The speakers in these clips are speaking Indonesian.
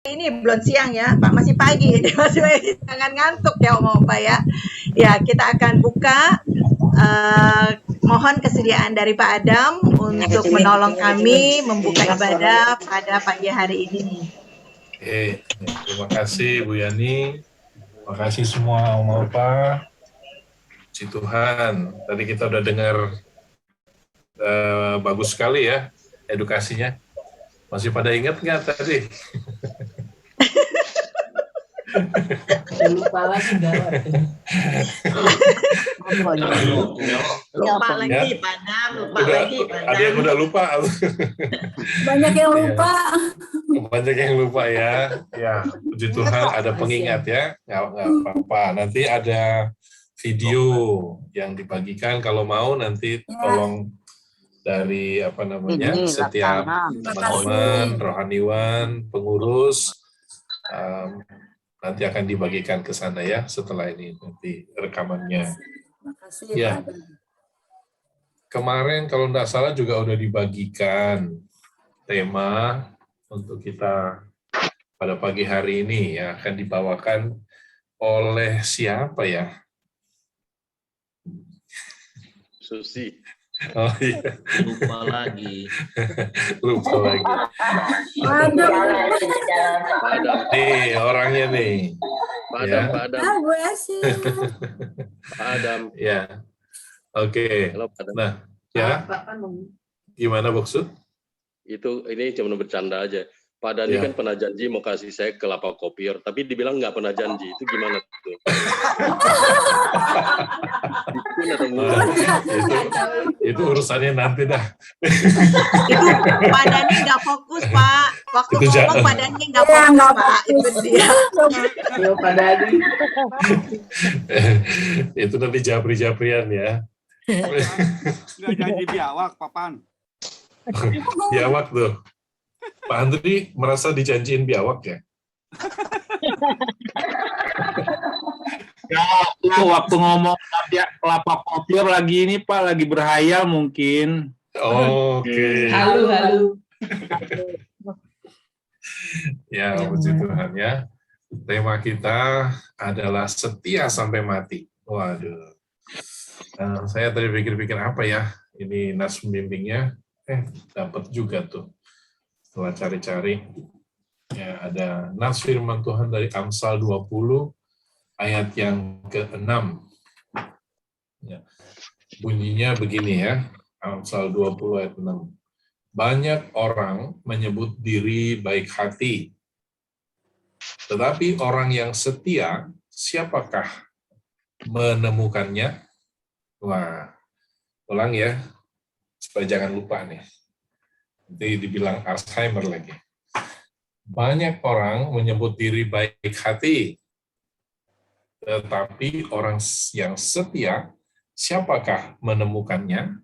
Ini belum siang ya, Pak, masih pagi. Masih pagi. Jangan ngantuk ya, Om Pak ya. Ya, kita akan buka. Mohon kesediaan dari Pak Adam untuk menolong kami membuka ibadah pada pagi hari ini. Terima kasih Bu Yani. Terima kasih semua Om Opa. Puji Tuhan. Tadi kita udah dengar bagus sekali ya edukasinya. Masih pada ingat nggak tadi? Lupa lagi gawat. Lupa lagi, Pak Adam. Lupa lagi, Pak Adam. Ada yang udah lupa. Banyak yang lupa. Banyak yang lupa ya. Ya, puji Tuhan ada pengingat ya. Nggak apa-apa. Nanti ada video yang dibagikan. Kalau mau nanti tolong dari setiap teman-teman, rohaniwan, pengurus, nanti akan dibagikan ke sana ya setelah ini nanti rekamannya. Ya. Kemarin kalau tidak salah juga udah dibagikan tema untuk kita pada pagi hari ini ya, akan dibawakan oleh siapa ya? Susi. Oh iya. Lupa lagi. Lupa lagi. Pak Adam. Nih orangnya nih. Pak Adam, Pak Adam. Pak Adam. Ya. Oke. Halo, Pak Adam. Nah, ya. Gimana Boksu? Ini cuma bercanda aja. Pak Dani kan pernah janji mau kasih saya kelapa kopior, tapi dibilang nggak pernah janji. Itu gimana tuh? Itu urusannya nanti dah. Itu Pak Dani nggak fokus, Pak. Waktu ngomong Pak Dani nggak fokus, Pak. Itu dia. Pak Dani. Itu nanti japri-japrian ya. Nggak janji biawak, Papan. Biawak tuh. Pak Andri merasa dijanjiin biawak ya? Ya, waktu ngomong kelapa kopior lagi ini Pak, lagi berhayal mungkin. Oke. Halo. Ya, puji Tuhan ya. Tema kita adalah setia sampai mati. Waduh. Saya tadi pikir-pikir apa ya? Ini nas pembimbingnya. Dapat juga tuh. Setelah cari-cari, ya, ada nas firman Tuhan dari Amsal 20, ayat yang ke-6. Ya. Bunyinya begini ya, Amsal 20 ayat 6. Banyak orang menyebut diri baik hati, tetapi orang yang setia, siapakah menemukannya? Wah, ulang ya, supaya jangan lupa nih. Nanti dibilang Alzheimer lagi. Banyak orang menyebut diri baik hati, tetapi orang yang setia, siapakah menemukannya?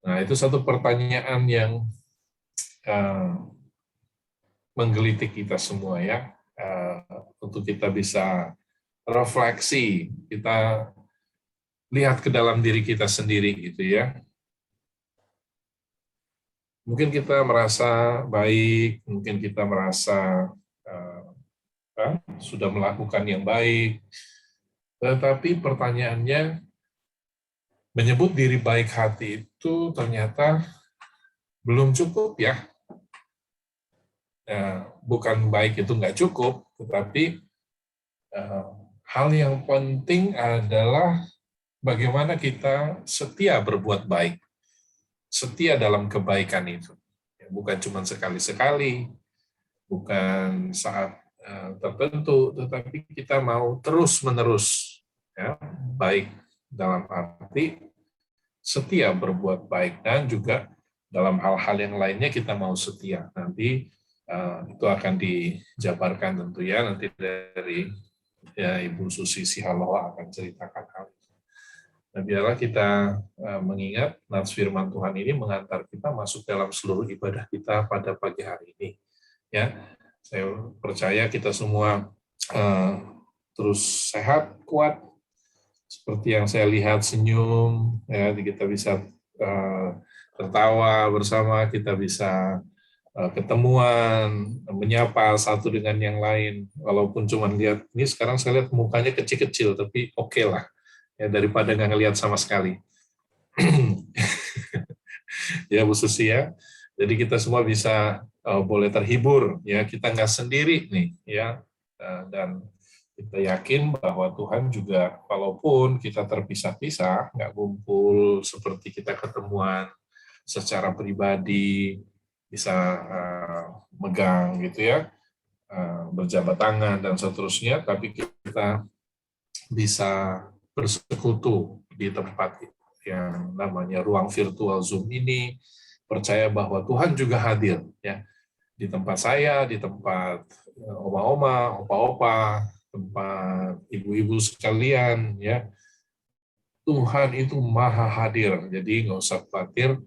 Nah, itu satu pertanyaan yang menggelitik kita semua ya, untuk kita bisa refleksi, kita lihat ke dalam diri kita sendiri gitu ya. Mungkin kita merasa baik, mungkin kita merasa sudah melakukan yang baik, tetapi pertanyaannya, menyebut diri baik hati itu ternyata belum cukup ya. Bukan baik itu nggak cukup, tetapi hal yang penting adalah bagaimana kita setia berbuat baik. Setia dalam kebaikan itu. Bukan cuma sekali-sekali, bukan saat tertentu, tetapi kita mau terus-menerus ya, baik dalam arti setia berbuat baik, dan juga dalam hal-hal yang lainnya kita mau setia. Nanti itu akan dijabarkan tentu ya, nanti dari ya, Ibu Susi Sihaloa akan ceritakan hal itu. Nah, biarlah kita mengingat nas firman Tuhan ini mengantar kita masuk dalam seluruh ibadah kita pada pagi hari ini. Ya, saya percaya kita semua terus sehat, kuat, seperti yang saya lihat senyum, ya, kita bisa tertawa bersama, kita bisa ketemuan, menyapa satu dengan yang lain. Walaupun cuma lihat, ini sekarang saya lihat mukanya kecil-kecil, tapi oke lah. Ya, daripada nggak ngelihat sama sekali. Ya Bu Susi ya. Jadi kita semua bisa boleh terhibur. Ya, kita nggak sendiri nih. Ya, dan kita yakin bahwa Tuhan juga, walaupun kita terpisah-pisah, nggak kumpul seperti kita ketemuan secara pribadi, bisa megang gitu ya, berjabat tangan dan seterusnya, tapi kita bisa bersekutu di tempat yang namanya ruang virtual Zoom ini, percaya bahwa Tuhan juga hadir ya di tempat saya, di tempat oma-oma, opa-opa, tempat ibu-ibu sekalian ya. Tuhan itu maha hadir, jadi nggak usah khawatir.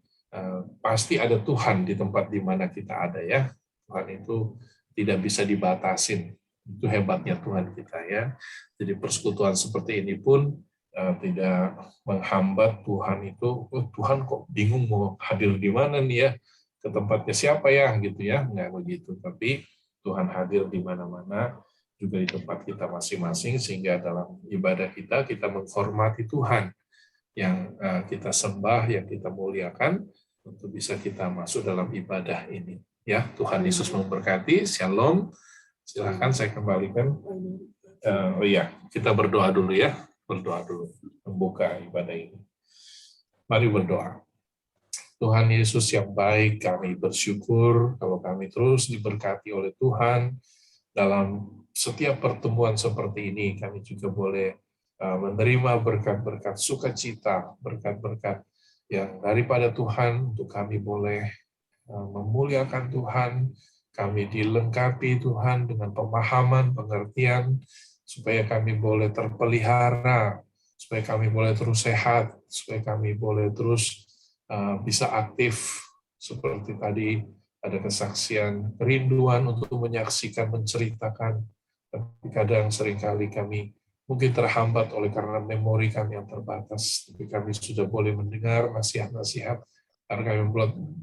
Pasti ada Tuhan di tempat di mana kita ada ya. Tuhan itu tidak bisa dibatasin. Itu hebatnya Tuhan kita ya. Jadi persekutuan seperti ini pun tidak menghambat Tuhan itu. Tuhan kok bingung mau hadir di mana nih ya? Ke tempatnya siapa ya gitu ya? Nggak begitu. Tapi Tuhan hadir di mana-mana, juga di tempat kita masing-masing, sehingga dalam ibadah kita menghormati Tuhan yang kita sembah, yang kita muliakan, untuk bisa kita masuk dalam ibadah ini. Ya, Tuhan Yesus memberkati. Shalom. Silakan saya kembalikan. Oh iya, kita berdoa dulu ya. Berdoa dulu, membuka ibadah ini. Mari berdoa. Tuhan Yesus yang baik, kami bersyukur kalau kami terus diberkati oleh Tuhan. Dalam setiap pertemuan seperti ini, kami juga boleh menerima berkat-berkat sukacita, berkat-berkat yang daripada Tuhan, untuk kami boleh memuliakan Tuhan, kami dilengkapi Tuhan dengan pemahaman, pengertian, supaya kami boleh terpelihara, supaya kami boleh terus sehat, supaya kami boleh terus bisa aktif, seperti tadi ada kesaksian kerinduan untuk menyaksikan, menceritakan, tapi kadang seringkali kami mungkin terhambat oleh karena memori kami yang terbatas, tapi kami sudah boleh mendengar nasihat-nasihat, karena kami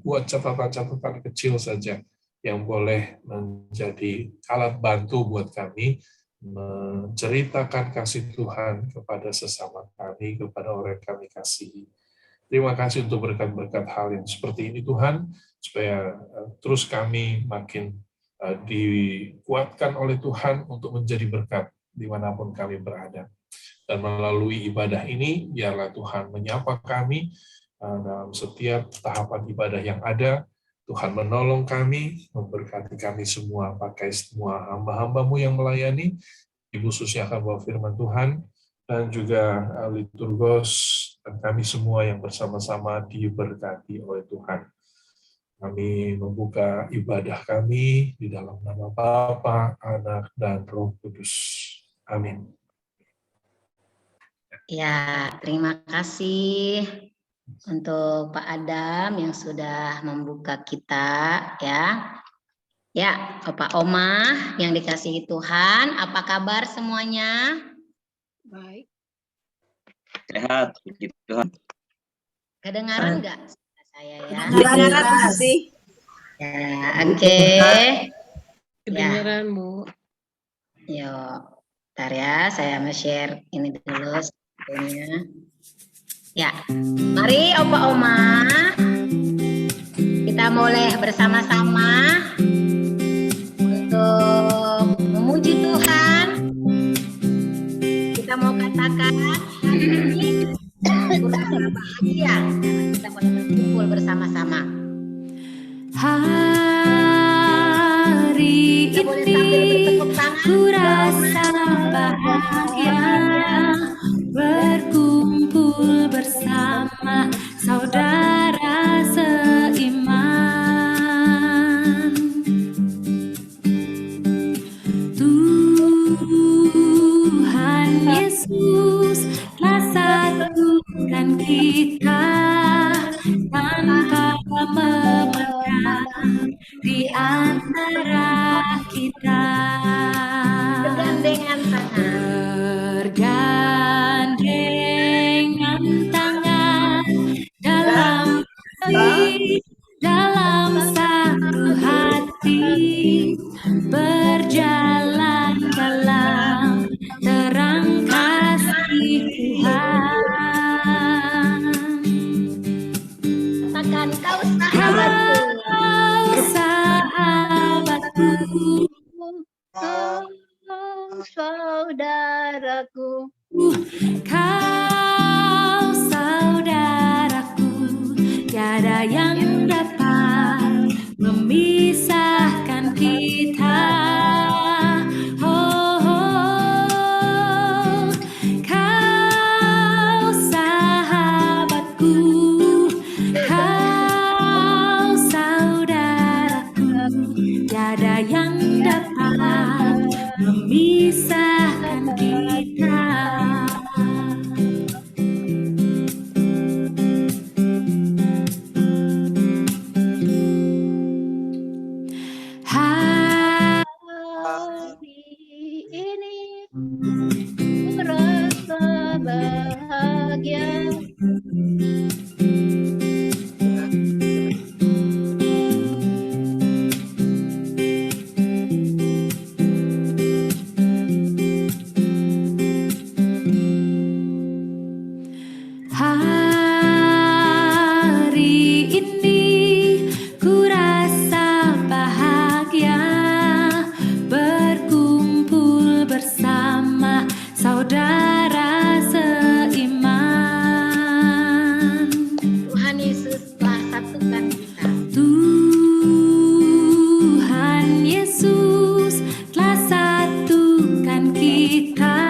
buat catatan-catatan kecil saja yang boleh menjadi alat bantu buat kami menceritakan kasih Tuhan kepada sesama kami, kepada orang yang kami kasihi. Terima kasih untuk berkat-berkat hal yang seperti ini Tuhan, supaya terus kami makin dikuatkan oleh Tuhan untuk menjadi berkat dimanapun kami berada. Dan melalui ibadah ini, biarlah Tuhan menyapa kami dalam setiap tahapan ibadah yang ada. Tuhan menolong kami, memberkati kami semua, pakai semua hamba-hambamu yang melayani. Ibu Susi akan bawa firman Tuhan, dan juga liturgos, dan kami semua yang bersama-sama diberkati oleh Tuhan. Kami membuka ibadah kami di dalam nama Bapa, Anak, dan Roh Kudus. Amin. Ya, terima kasih untuk Pak Adam yang sudah membuka kita ya. Ya, Bapak Oma yang dikasihi Tuhan, apa kabar semuanya? Baik. Sehat, puji Tuhan. Kedengaran nggak saya ya? Kedengaran Bu Susi. Ya, oke. Kedengaran, Bu. Yuk, bentar ya, saya mau share ini dulu sebetulnya. Ya, mari Opa Oma, kita boleh bersama-sama untuk memuji Tuhan. Kita mau katakan hari ini kurasa bahagia, kita boleh berkumpul bersama-sama. Hari ini ku rasa bahagia berkumpul bersama saudara seiman. Tuhan Yesus telah satukan kita tanpa memandang di antara kita. Bergandengan tangan, Bergandengan tangan dalam kasih, dalam satu hati. berjalan dalam terang kasih Tuhan. Katakan kau sahabatku. Kau sahabatku, Kau saudaraku. kau saudaraku, tiada yang dapat memisahkan kita. Oh, oh, kau sahabatku, kau saudaraku, tiada yang dapat memisahkan kita. Hari ini ku rasa bahagia. Hari ini ku rasa bahagia berkumpul bersama saudara seiman. Tuhan Yesus telah satukan kita. Tuhan Yesus telah satukan kita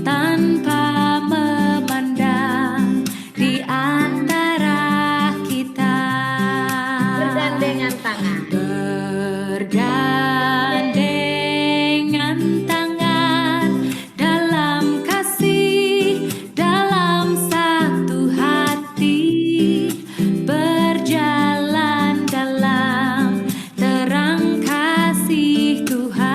tanpa memandang di antara kita. Bergandengan tangan. Bergandengan tangan dalam kasih, dalam satu hati, berjalan dalam terang kasih Tuhan.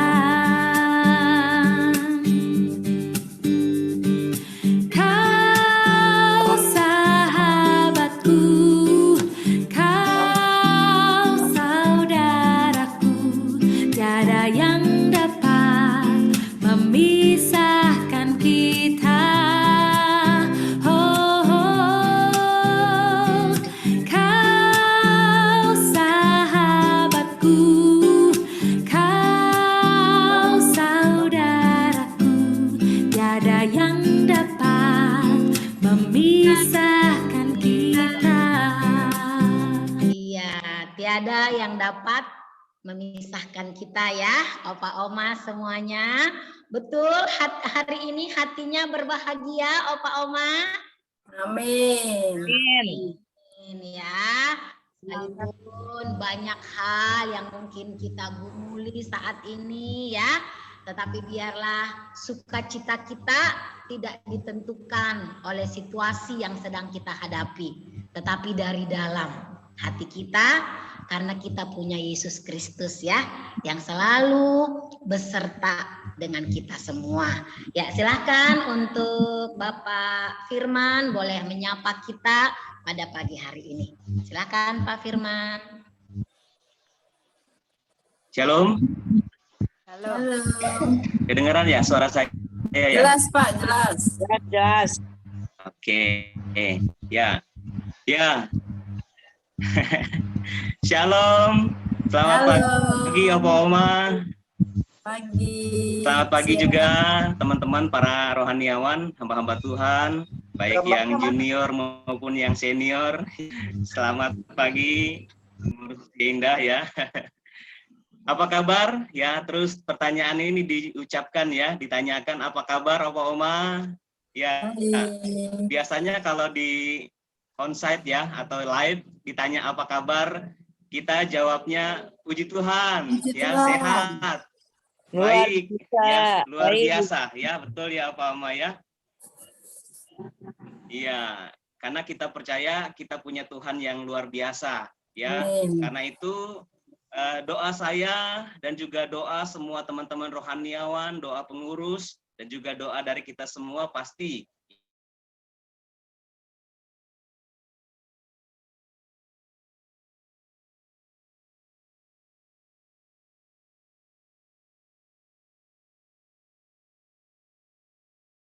Kau sahabatku, kau saudaraku, tiada yang dapat memisahkan kita. Oh, oh, kau sahabatku, kau saudaraku, tiada yang dapat memisahkan kita. Iya, tiada yang dapat memisahkan kita ya, Opa Oma semuanya. Betul, hari ini hatinya berbahagia, Opa Oma. Amin. Amin ya. Sekalipun banyak hal yang mungkin kita gumuli saat ini ya, tetapi biarlah sukacita kita tidak ditentukan oleh situasi yang sedang kita hadapi, tetapi dari dalam hati kita, karena kita punya Yesus Kristus ya, yang selalu beserta dengan kita semua. Ya, silakan untuk Bapak Firman boleh menyapa kita pada pagi hari ini. Silakan Pak Firman. Shalom. Halo. Kedengaran ya suara saya ya? Jelas Pak, jelas. Jelas. Oke. Ya. Ya. Shalom. Selamat pagi Opa Oma. Pagi. Selamat pagi juga teman-teman para rohaniawan, hamba-hamba Tuhan, baik yang junior maupun yang senior. Selamat pagi, Indah ya. Apa kabar? Ya, terus pertanyaan ini diucapkan ya, ditanyakan apa kabar Opa Oma? Ya, biasanya kalau di onsite ya atau live ditanya apa kabar, kita jawabnya puji Tuhan, ya sehat. Baik, ya, luar biasa, ya betul ya Pak Ama ya. Iya, karena kita percaya kita punya Tuhan yang luar biasa, ya. Karena itu doa saya dan juga doa semua teman-teman rohaniawan, doa pengurus dan juga doa dari kita semua pasti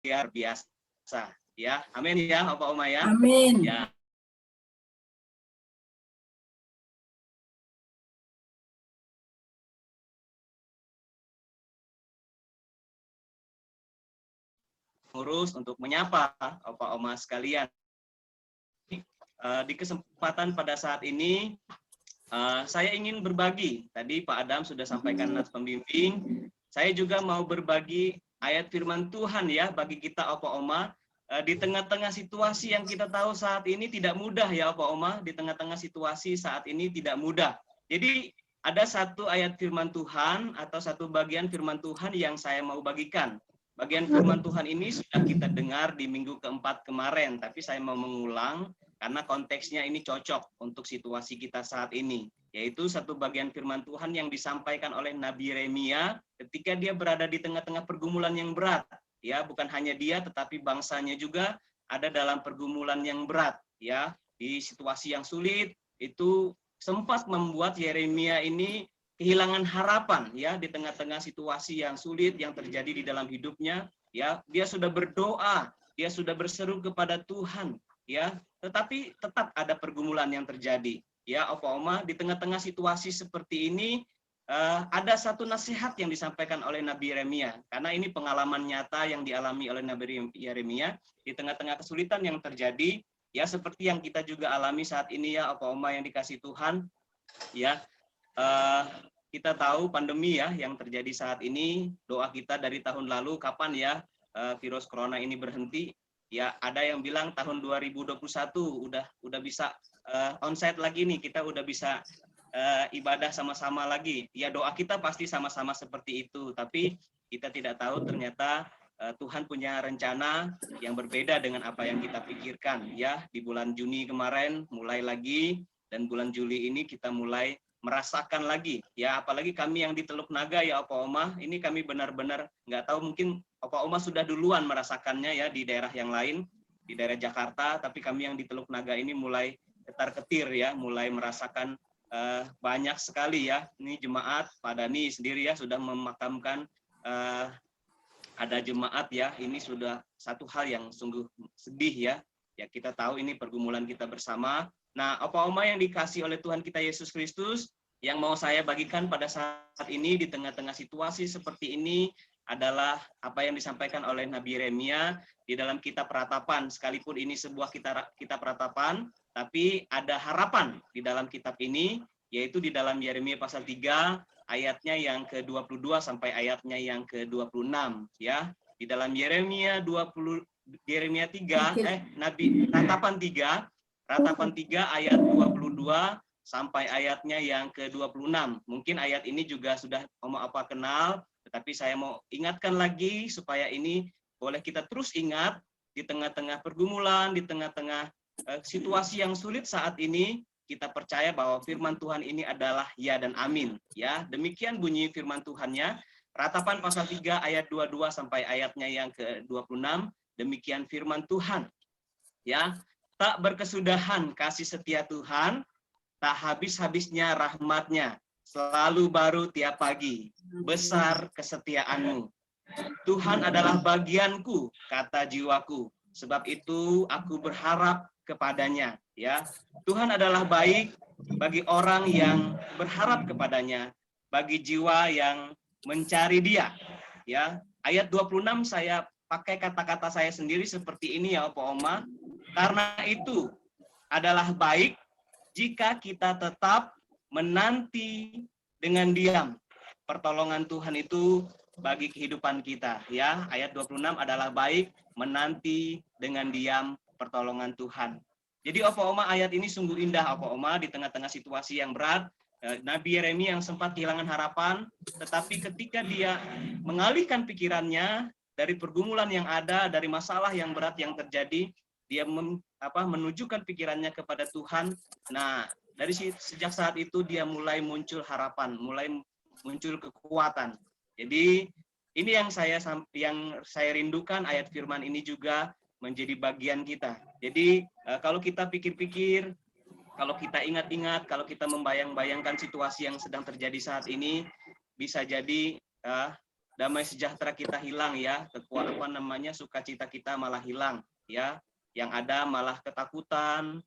luar biasa. Ya, amin ya, Opa Oma ya. Amin. Ya. Urus untuk menyapa Opa Oma sekalian. Di kesempatan pada saat ini saya ingin berbagi. Tadi Pak Adam sudah sampaikan nas pembimbing. Saya juga mau berbagi ayat firman Tuhan ya bagi kita Opa Oma. Di tengah-tengah situasi yang kita tahu saat ini tidak mudah ya Opa Oma. Di tengah-tengah situasi saat ini tidak mudah. Jadi ada satu ayat firman Tuhan atau satu bagian firman Tuhan yang saya mau bagikan. Bagian firman Tuhan ini sudah kita dengar di minggu keempat kemarin, tapi saya mau mengulang karena konteksnya ini cocok untuk situasi kita saat ini. Yaitu satu bagian firman Tuhan yang disampaikan oleh Nabi Yeremia ketika dia berada di tengah-tengah pergumulan yang berat. Ya, bukan hanya dia, tetapi bangsanya juga ada dalam pergumulan yang berat. Ya, di situasi yang sulit itu sempat membuat Yeremia ini kehilangan harapan ya di tengah-tengah situasi yang sulit yang terjadi di dalam hidupnya. Ya, dia sudah berdoa, dia sudah berseru kepada Tuhan. Ya, tetapi tetap ada pergumulan yang terjadi. Ya, Opa Oma, di tengah-tengah situasi seperti ini ada satu nasihat yang disampaikan oleh Nabi Yeremia, karena ini pengalaman nyata yang dialami oleh Nabi Yeremia di tengah-tengah kesulitan yang terjadi, ya seperti yang kita juga alami saat ini ya, Opa Oma yang dikasih Tuhan. Ya, kita tahu pandemi ya yang terjadi saat ini. Doa kita dari tahun lalu kapan ya virus corona ini berhenti. Ya, ada yang bilang tahun 2021 udah bisa onsite lagi nih, kita udah bisa ibadah sama-sama lagi. Ya, doa kita pasti sama-sama seperti itu, tapi kita tidak tahu ternyata Tuhan punya rencana yang berbeda dengan apa yang kita pikirkan. Ya, di bulan Juni kemarin mulai lagi, dan bulan Juli ini kita mulai merasakan lagi. Ya, apalagi kami yang di Teluk Naga ya Opa Oma, ini kami benar-benar nggak tahu, mungkin Opa Oma sudah duluan merasakannya ya di daerah yang lain, di daerah Jakarta, tapi kami yang di Teluk Naga ini mulai ketar-ketir ya, mulai merasakan banyak sekali ya. Ini jemaat Pak Dani sendiri ya sudah memakamkan ada jemaat ya. Ini sudah satu hal yang sungguh sedih ya. Ya, kita tahu ini pergumulan kita bersama. Nah, Opa Oma yang dikasih oleh Tuhan kita Yesus Kristus, yang mau saya bagikan pada saat ini di tengah-tengah situasi seperti ini adalah apa yang disampaikan oleh Nabi Yeremia di dalam kitab Ratapan. Sekalipun ini sebuah kitab Ratapan, tapi ada harapan di dalam kitab ini, yaitu di dalam Yeremia pasal 3 ayatnya yang ke-22 sampai ayatnya yang ke-26 ya. Di dalam Yeremia 3 Nabi Ratapan 3 ayat 22 sampai ayatnya yang ke-26. Mungkin ayat ini juga sudah Oma kenal, tetapi saya mau ingatkan lagi supaya ini boleh kita terus ingat di tengah-tengah pergumulan, di tengah-tengah situasi yang sulit saat ini. Kita percaya bahwa firman Tuhan ini adalah ya dan amin. Ya, demikian bunyi firman Tuhannya. Ratapan pasal 3 ayat 22 sampai ayatnya yang ke-26. Demikian firman Tuhan. Ya, tak berkesudahan kasih setia Tuhan, tak habis-habisnya rahmat-Nya, selalu baru tiap pagi, besar kesetiaan-Mu. Tuhan adalah bagianku, kata jiwaku, sebab itu aku berharap kepadanya. Ya, Tuhan adalah baik bagi orang yang berharap kepadanya, bagi jiwa yang mencari Dia. Ya, ayat 26 saya pakai kata-kata saya sendiri seperti ini ya Opa Oma. Karena itu adalah baik jika kita tetap menanti dengan diam pertolongan Tuhan itu bagi kehidupan kita. Ya, ayat 26 adalah baik menanti dengan diam pertolongan Tuhan. Jadi Opa Oma, ayat ini sungguh indah Opa Oma di tengah-tengah situasi yang berat. Nabi Yeremia yang sempat kehilangan harapan, tetapi ketika dia mengalihkan pikirannya dari pergumulan yang ada, dari masalah yang berat yang terjadi, dia menunjukkan pikirannya kepada Tuhan. Nah, dari sejak saat itu dia mulai muncul harapan, mulai muncul kekuatan. Jadi ini yang saya rindukan, ayat firman ini juga menjadi bagian kita. Jadi kalau kita pikir-pikir, kalau kita ingat-ingat, kalau kita membayang-bayangkan situasi yang sedang terjadi saat ini, bisa jadi damai sejahtera kita hilang ya, sukacita kita malah hilang ya. Yang ada malah ketakutan,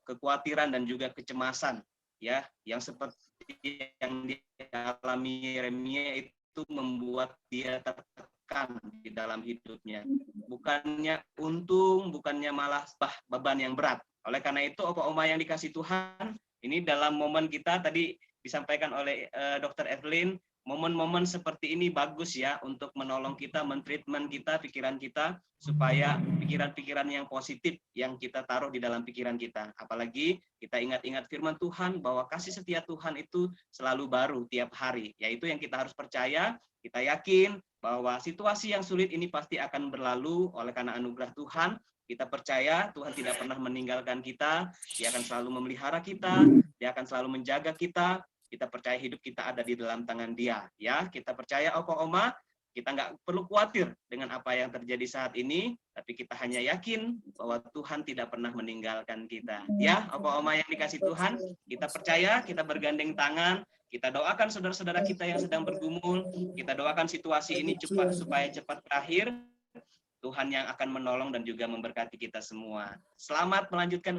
kekhawatiran dan juga kecemasan ya, yang seperti yang dialami Yeremia itu membuat dia tertekan di dalam hidupnya. Bukannya untung, bukannya malah beban yang berat. Oleh karena itu, Opa-Oma yang dikasih Tuhan, ini dalam momen kita tadi disampaikan oleh Dr. Evelyn, momen-momen seperti ini bagus ya untuk menolong kita, mentreatment kita, pikiran kita, supaya pikiran-pikiran yang positif yang kita taruh di dalam pikiran kita. Apalagi kita ingat-ingat firman Tuhan bahwa kasih setia Tuhan itu selalu baru tiap hari. Yaitu yang kita harus percaya, kita yakin bahwa situasi yang sulit ini pasti akan berlalu oleh karena anugerah Tuhan. Kita percaya Tuhan tidak pernah meninggalkan kita, Dia akan selalu memelihara kita, Dia akan selalu menjaga kita. Kita percaya hidup kita ada di dalam tangan Dia, ya. Kita percaya Opa-Oma, kita nggak perlu khawatir dengan apa yang terjadi saat ini, tapi kita hanya yakin bahwa Tuhan tidak pernah meninggalkan kita, ya. Opa-Oma yang dikasih Tuhan, kita percaya, kita bergandeng tangan, kita doakan saudara-saudara kita yang sedang bergumul, kita doakan situasi ini supaya cepat berakhir. Tuhan yang akan menolong dan juga memberkati kita semua. Selamat melanjutkan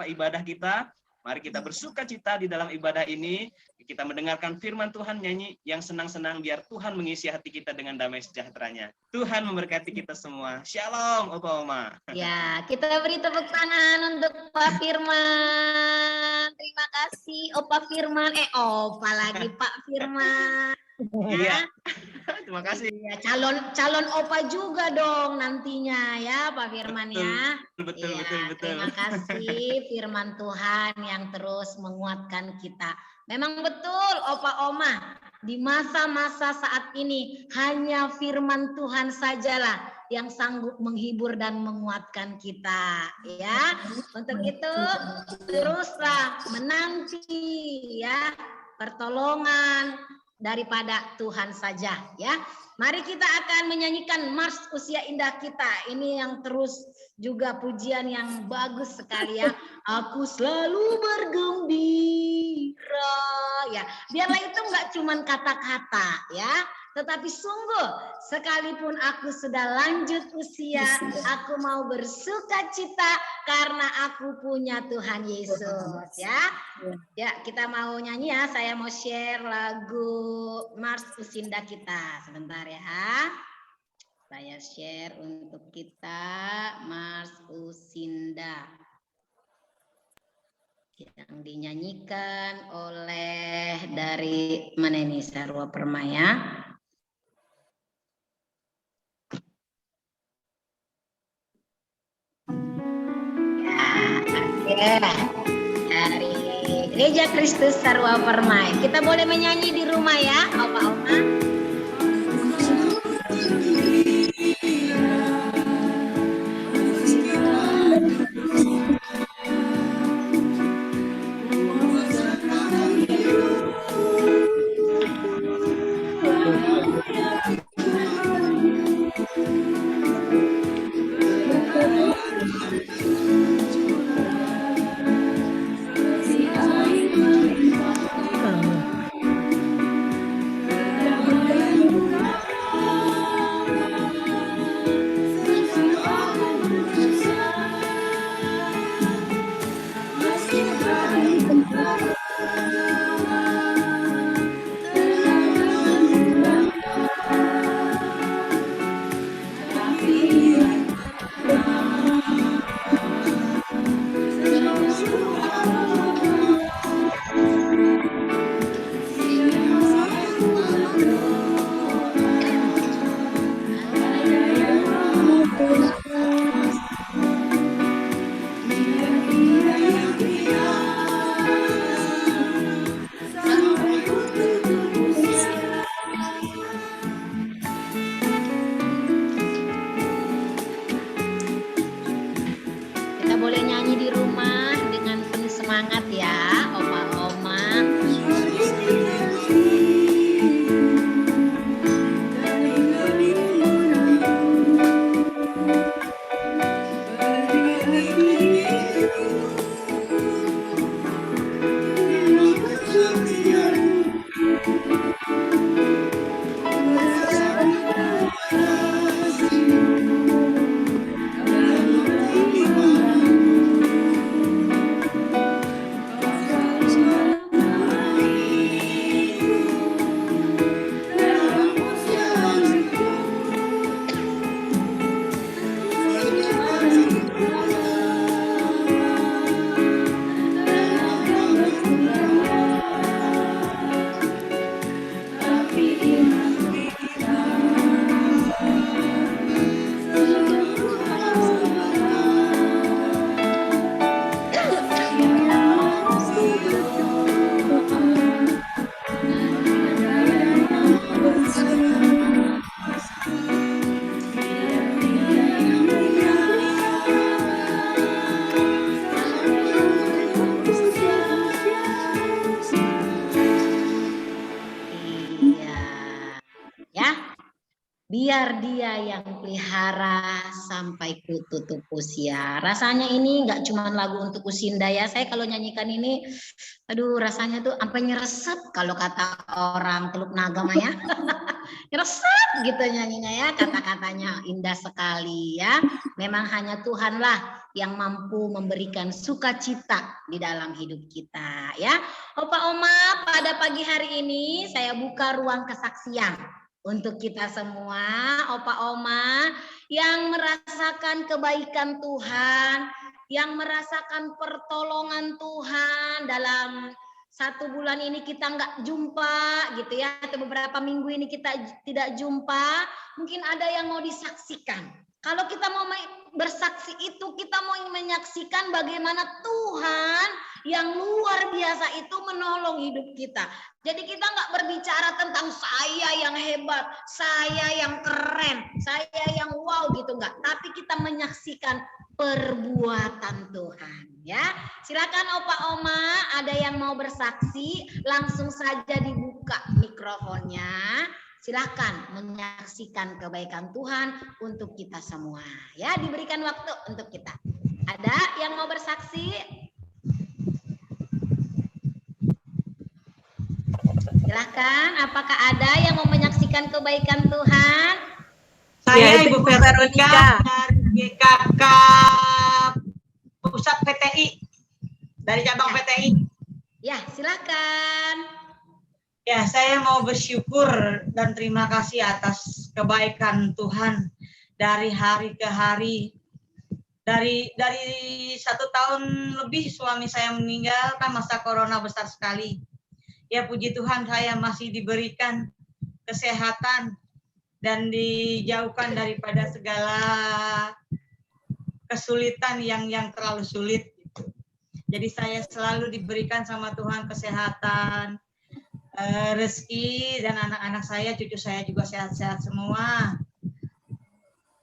ibadah kita. Mari kita bersukacita di dalam ibadah ini. Kita mendengarkan firman Tuhan, nyanyi yang senang-senang biar Tuhan mengisi hati kita dengan damai sejahtera-Nya. Tuhan memberkati kita semua. Shalom, Opa-Oma. Ya, kita beri tepuk tangan untuk Pak Firman. Terima kasih, Opa Firman. Opa lagi Pak Firman. Iya. Terima kasih. Ya, calon Opa juga dong nantinya ya, Pak Firman ya. Betul. Terima kasih firman Tuhan yang terus menguatkan kita. Memang betul Opa-Oma, di masa-masa saat ini hanya firman Tuhan sajalah yang sanggup menghibur dan menguatkan kita ya. Untuk itu teruslah menanti ya pertolongan daripada Tuhan saja ya. Mari kita akan menyanyikan Mars Usia Indah kita. Ini yang terus juga pujian yang bagus sekali ya. Aku selalu bergembira ya. Biarlah itu enggak cuman kata-kata ya, tetapi sungguh sekalipun aku sudah lanjut usia, aku mau bersukacita karena aku punya Tuhan Yesus ya. Ya, kita mau nyanyi ya. Saya mau share lagu Mars Usia Indah kita. Sebentar ya. Saya share untuk kita Mars Usinda yang dinyanyikan oleh dari mana ini Sarwa Permaya. Ya, dari Gereja Kristus Sarwa Permai. Kita boleh menyanyi di rumah ya, Opa-Oma. Biar Dia yang pelihara sampai ku tutup usia. Rasanya ini nggak cuma lagu untuk Usinda ya. Saya kalau nyanyikan ini, aduh rasanya tuh sampai nyeresep kalau kata orang Teluk Naga mah ya. Nyeresep gitu nyanyinya ya, kata-katanya indah sekali ya. Memang hanya Tuhanlah yang mampu memberikan sukacita di dalam hidup kita ya. Opa Oma, pada pagi hari ini saya buka ruang kesaksian untuk kita semua, Opa Oma yang merasakan kebaikan Tuhan, yang merasakan pertolongan Tuhan dalam 1 bulan ini kita nggak jumpa gitu ya, atau beberapa minggu ini kita tidak jumpa, mungkin ada yang mau disaksikan. Kalau kita mau bersaksi itu, kita mau menyaksikan bagaimana Tuhan yang luar biasa itu menolong hidup kita. Jadi kita nggak berbicara tentang saya yang hebat, saya yang keren, saya yang wow gitu nggak. Tapi kita menyaksikan perbuatan Tuhan ya. Silakan Opa Oma, ada yang mau bersaksi, langsung saja dibuka mikrofonnya. Silakan menyaksikan kebaikan Tuhan untuk kita semua ya. Diberikan waktu untuk kita. Ada yang mau bersaksi? Silakan, apakah ada yang mau menyaksikan kebaikan Tuhan? Saya Ya, Ibu Ibu Veronica dari GKK Pusat PTI, dari cabang PTI. Ya, silakan. Ya, saya mau bersyukur dan terima kasih atas kebaikan Tuhan dari hari ke hari. Dari 1 tahun lebih suami saya meninggal, kan masa corona besar sekali. Ya puji Tuhan saya masih diberikan kesehatan dan dijauhkan daripada segala kesulitan yang terlalu sulit. Jadi saya selalu diberikan sama Tuhan kesehatan, rezeki, dan anak-anak saya, cucu saya juga sehat-sehat semua.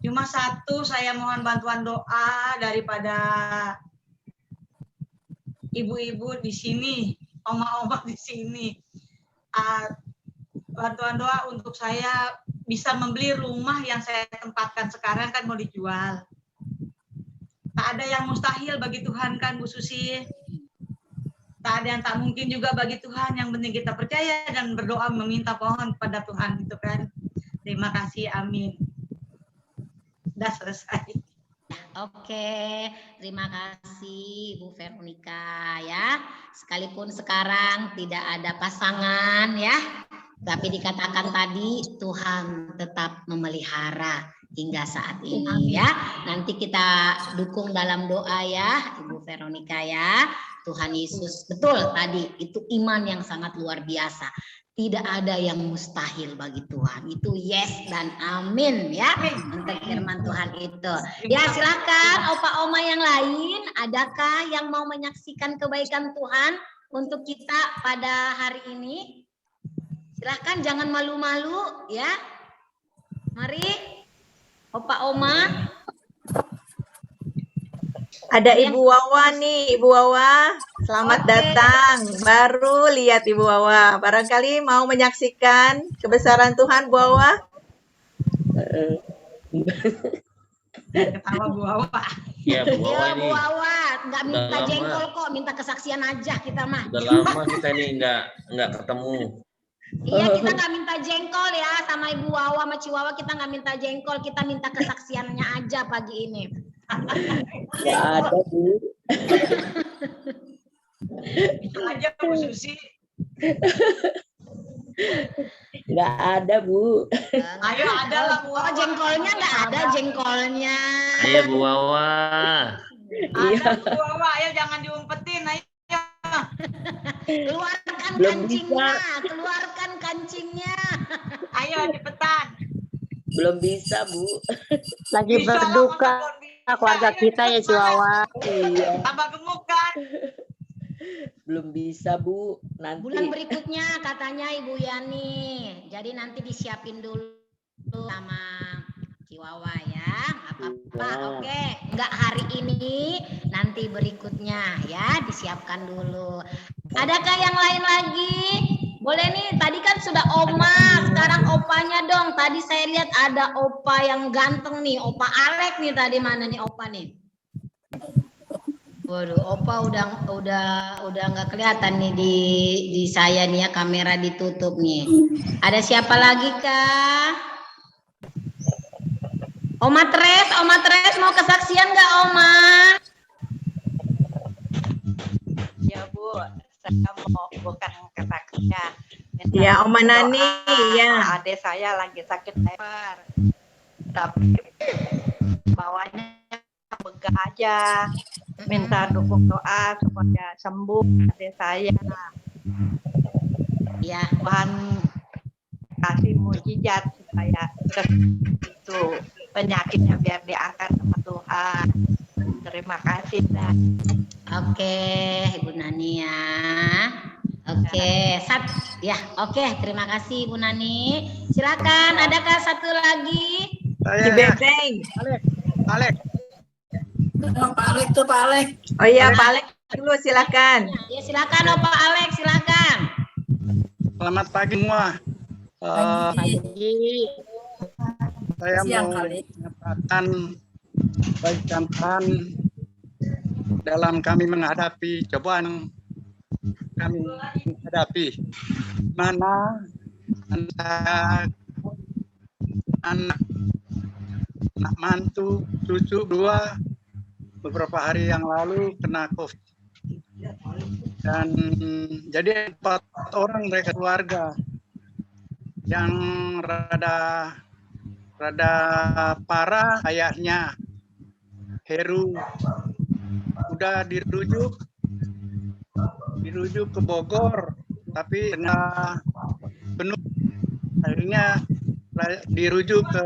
Cuma satu, saya mohon bantuan doa daripada ibu-ibu di sini, oma-oma di sini. Bantuan doa untuk saya bisa membeli rumah yang saya tempatkan sekarang, kan mau dijual. Tak ada yang mustahil bagi Tuhan kan Bu Susi. Tak ada yang tak mungkin juga bagi Tuhan, yang penting kita percaya dan berdoa meminta pohon kepada Tuhan itu kan. Terima kasih, amin. Sudah selesai. Oke, terima kasih Ibu Veronica ya. Sekalipun sekarang tidak ada pasangan ya, tapi dikatakan tadi Tuhan tetap memelihara hingga saat ini ya. Nanti kita dukung dalam doa ya Ibu Veronica ya. Tuhan Yesus, betul tadi itu iman yang sangat luar biasa. Tidak ada yang mustahil bagi Tuhan. Itu yes dan amin ya untuk firman Tuhan itu. Ya silakan Opa Oma yang lain, adakah yang mau menyaksikan kebaikan Tuhan untuk kita pada hari ini? Silakan, jangan malu-malu ya. Mari Opa Oma. Ada Ibu Wawa nih, Ibu Wawa. Selamat datang. Baru lihat Ibu Wawa. Barangkali mau menyaksikan kebesaran Tuhan, Bu Wawa? Ketawa Bu Wawa. Iya, Bu Wawa Ya, Bu ini. Wawa, nggak minta Udah lama. jengkol kok, minta kesaksian aja kita mah. Udah lama kita ini nggak ketemu. Iya, kita nggak minta jengkol ya sama Ibu Wawa sama Ciwawa, kita nggak minta jengkol, kita minta kesaksiannya aja pagi ini. Nggak ada, Bu. Itu aja Bu Susi. Nggak ada, Bu. Ayo ada lah Bu Oh, Wawa. jengkolnya nggak ada jengkolnya. Ayo Bu Wawa. Ada Bu Wawa, ayo jangan diumpetin. Ayo. Keluarkan Belum kancingnya, keluarkan kancingnya. Ayo cepetan. Belum bisa, Bu. Lagi Bisa lah, berduka masa belum bisa. keluarga Ayo kita ya cepet Chihuahua. Iya, tambah gemuk kan. belum bisa, Bu. Nanti. Bulan berikutnya katanya Ibu Yani. Jadi nanti disiapin dulu sama Chihuahua ya. Nggak apa-apa, Iya. oke. Nggak hari ini, nanti berikutnya ya disiapkan dulu. Adakah yang lain lagi? boleh nih. Tadi kan sudah Oma, sekarang opanya dong. Tadi saya lihat ada opa yang ganteng nih, Opa Alek nih tadi. Mana nih opa nih? Waduh, opa udah nggak kelihatan nih di saya nih ya, kamera ditutup nih. Ada siapa lagi kah? Oma Tres mau kesaksian nggak Oma? Ya Bu, saya mau bukan kesaksian. Ya, Oma Nani, ya. Adik saya lagi sakit leher, tapi bawahnya begah aja. Minta dukung doa supaya sembuh adik saya. Ya, Tuhan kasih mujizat supaya itu penyakitnya biar diangkat sama Tuhan. Terima kasih dah. Oke, Ibu Nani ya. Oke, oke, terima kasih Ibu Nani. Silakan, adakah satu lagi? Si Bebeng. Alek. Pak Alek tuh Pak Alek. Oh iya, Pak Alek dulu silakan. Ya silakan Pak Alek, silakan. Selamat pagi semua. Saya Siang mau kali. menyatakan kebaikan Tuhan dalam kami menghadapi cobaan kami hadapi, mana anak mantu, cucu dua beberapa hari yang lalu kena COVID. Dan jadi 4 orang mereka keluarga yang rada parah. Ayahnya Heru udah dirujuk ke Bogor, tapi kena penuh. Akhirnya dirujuk ke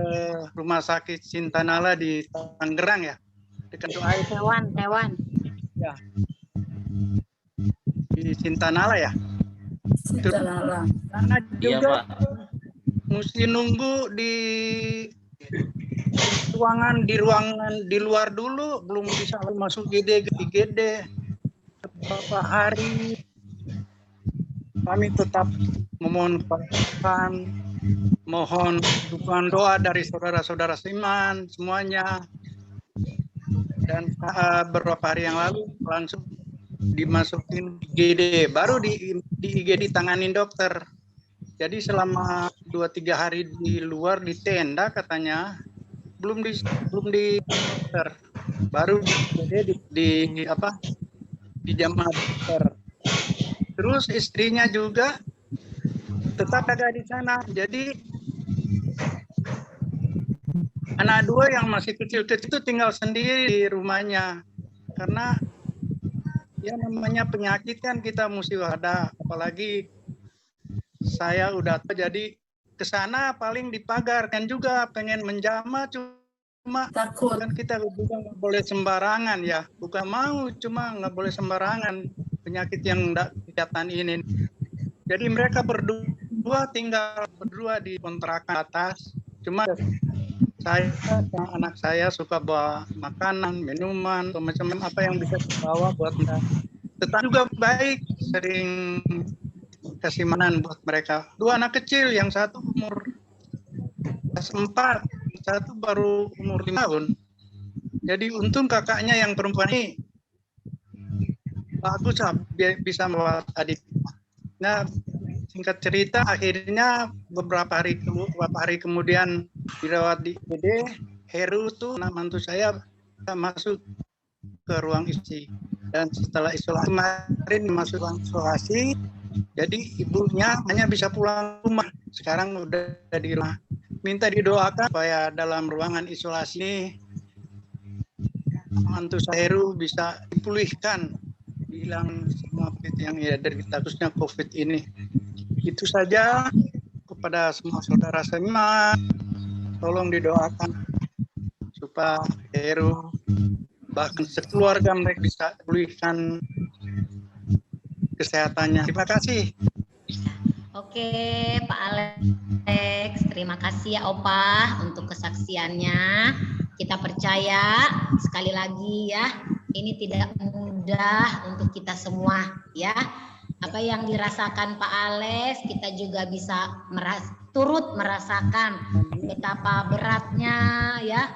Rumah Sakit Cintanala di Tangerang ya, dekat Tewan. ya, di Cintanala ya. Cintanala. Karena Iya, juga Pak. mesti nunggu di ruangan di luar dulu, belum bisa masuk IGD beberapa hari. Kami tetap memohon kepada Tuhan, mohon dukungan doa dari saudara-saudara seiman semuanya. Dan beberapa hari yang lalu langsung dimasukin IGD, baru di IGD tanganin dokter. Jadi selama 2-3 hari di luar di tenda katanya, belum di dokter, baru di jamaah dokter. Terus istrinya juga tetap ada di sana. Jadi anak 2 yang masih kecil-kecil itu tinggal sendiri di rumahnya. Karena ya namanya penyakit kan kita mesti ada, apalagi saya udah jadi ke sana paling dipagar kan, juga pengen menjamah cuma takut kan, kita juga nggak boleh sembarangan ya, bukan mau cuma nggak boleh sembarangan penyakit yang tidak kelihatan ini. Jadi mereka tinggal berdua di kontrakan atas, cuma saya anak saya suka bawa makanan, minuman, macam-macam apa yang bisa dibawa buat mereka. Tetap juga baik, sering kasih makanan buat mereka. 2 anak kecil, yang satu umur 4, satu baru umur 5 tahun. Jadi untung kakaknya yang perempuan ini bagus lah, bisa membawa adik. Nah, singkat cerita akhirnya beberapa hari kemudian dirawat di IGD. Heru tuh anak mantu saya masuk ke ruang IC, dan setelah isolasi kemarin masuk ruang isolasi. Jadi ibunya hanya bisa pulang rumah. Sekarang udah di rumah. Minta didoakan supaya dalam ruangan isolasi ini mantu saya Heru bisa dipulihkan, hilang semua yang dari khususnya COVID ini. Itu saja kepada semua saudara seiman, tolong didoakan supaya Heru bahkan sekeluarga mereka bisa pulihkan kesehatannya. Terima kasih. Oke, Pak Alex, terima kasih ya Opa untuk kesaksiannya. Kita percaya sekali lagi ya, ini tidak mudah untuk kita semua ya. Apa yang dirasakan Pak Alex, kita juga bisa turut merasakan betapa beratnya ya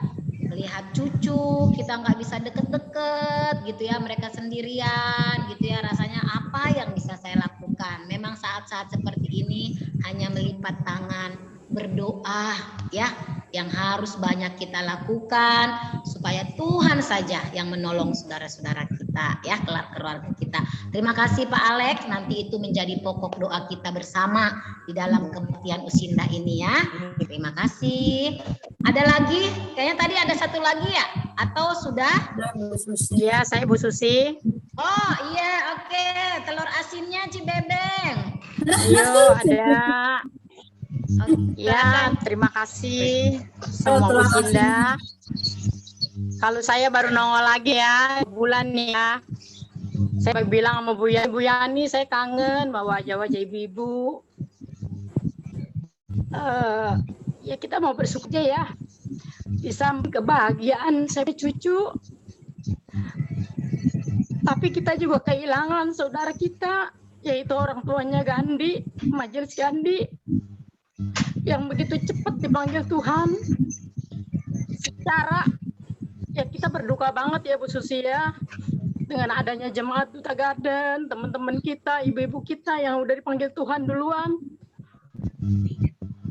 melihat cucu, kita nggak bisa deket-deket gitu ya, mereka sendirian gitu ya, rasanya apa yang bisa saya lakukan. Memang saat-saat seperti ini hanya melipat tangan, berdoa ya, yang harus banyak kita lakukan supaya Tuhan saja yang menolong saudara-saudara kita ya, keluarga kita. Terima kasih Pak Alex, nanti itu menjadi pokok doa kita bersama di dalam kebaktian Usinda ini ya. Terima kasih. Ada lagi? Kayaknya tadi ada satu lagi ya? Atau sudah? Iya, saya Bu Susi. Oh iya, oke. Telur asinnya Cibebeng. Yo, ada. Ya, terima kasih sama Bu Sinda. Kalau saya baru nongol lagi ya, bulan nih ya. Saya bilang sama Bu Yani, saya kangen sama wajah-wajah ibu-ibu. Ya kita mau bersyukur aja ya. Bisa kebahagiaan saya cucu. Tapi kita juga kehilangan saudara kita, yaitu orang tuanya Gandhi, Majelis Gandhi, yang begitu cepat dipanggil Tuhan. Secara ya kita berduka banget ya Bu Susi ya, dengan adanya jemaat Duta Garden, teman-teman kita, ibu-ibu kita yang udah dipanggil Tuhan duluan.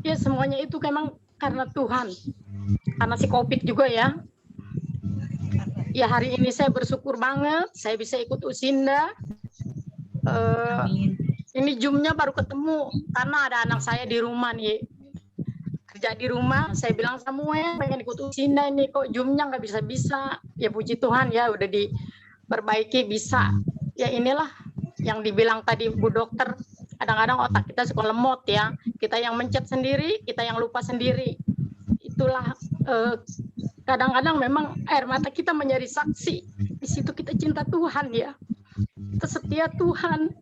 Ya semuanya itu memang karena Tuhan, karena si COVID juga ya. Ya hari ini saya bersyukur banget, saya bisa ikut Usinda. Ini Zoom-nya baru ketemu karena ada anak saya di rumah nih, kerja di rumah. Saya bilang Samuel pengen ikut Usinda ini, kok Zoom-nya nggak bisa-bisa. Ya puji Tuhan ya udah diperbaiki bisa. Ya inilah yang dibilang tadi Bu Dokter, kadang-kadang otak kita suka lemot ya. Kita yang mencet sendiri, kita yang lupa sendiri. Itulah kadang-kadang memang air mata kita menjadi saksi. Di situ kita cinta Tuhan ya. Kita setia Tuhan.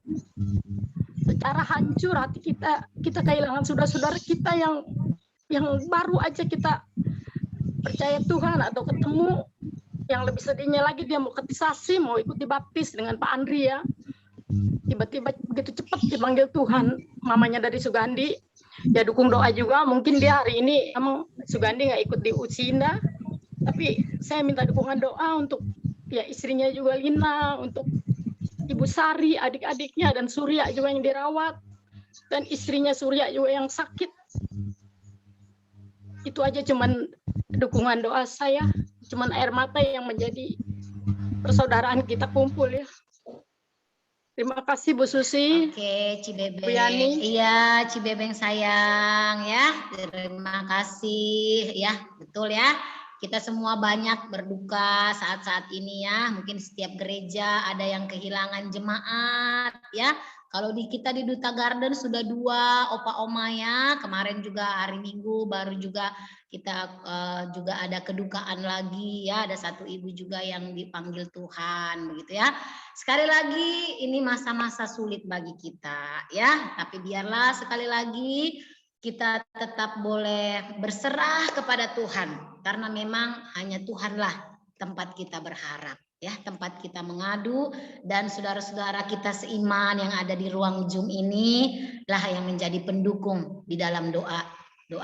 Secara hancur hati kita kehilangan saudara-saudara kita yang baru aja kita percaya Tuhan atau ketemu. Yang lebih sedihnya lagi dia mau ketisasi, mau ikut dibaptis dengan Pak Andri ya. Tiba-tiba begitu cepat dipanggil Tuhan, mamanya dari Sugandi. Ya dukung doa juga, mungkin dia hari ini emang Sugandi nggak ikut di Usinda, tapi saya minta dukungan doa untuk ya istrinya juga Lina, untuk Ibu Sari, adik-adiknya, dan Surya juga yang dirawat, dan istrinya Surya juga yang sakit. Itu aja cuman dukungan doa saya, cuman air mata yang menjadi persaudaraan kita kumpul ya. Terima kasih Bu Susi. Oke, Cibebeng. Bu Yani. Iya, Cibebeng sayang ya. Terima kasih ya, betul ya. Kita semua banyak berduka saat-saat ini ya. Mungkin setiap gereja ada yang kehilangan jemaat ya. Kalau kita di Duta Garden sudah 2 opa oma ya. Kemarin juga hari Minggu baru juga kita juga ada kedukaan lagi ya. Ada satu ibu juga yang dipanggil Tuhan begitu ya. Sekali lagi ini masa-masa sulit bagi kita ya. Tapi biarlah sekali lagi kita tetap boleh berserah kepada Tuhan. Karena memang hanya Tuhanlah tempat kita berharap. Ya, tempat kita mengadu, dan saudara-saudara kita seiman yang ada di ruang Zoom ini lah yang menjadi pendukung di dalam doa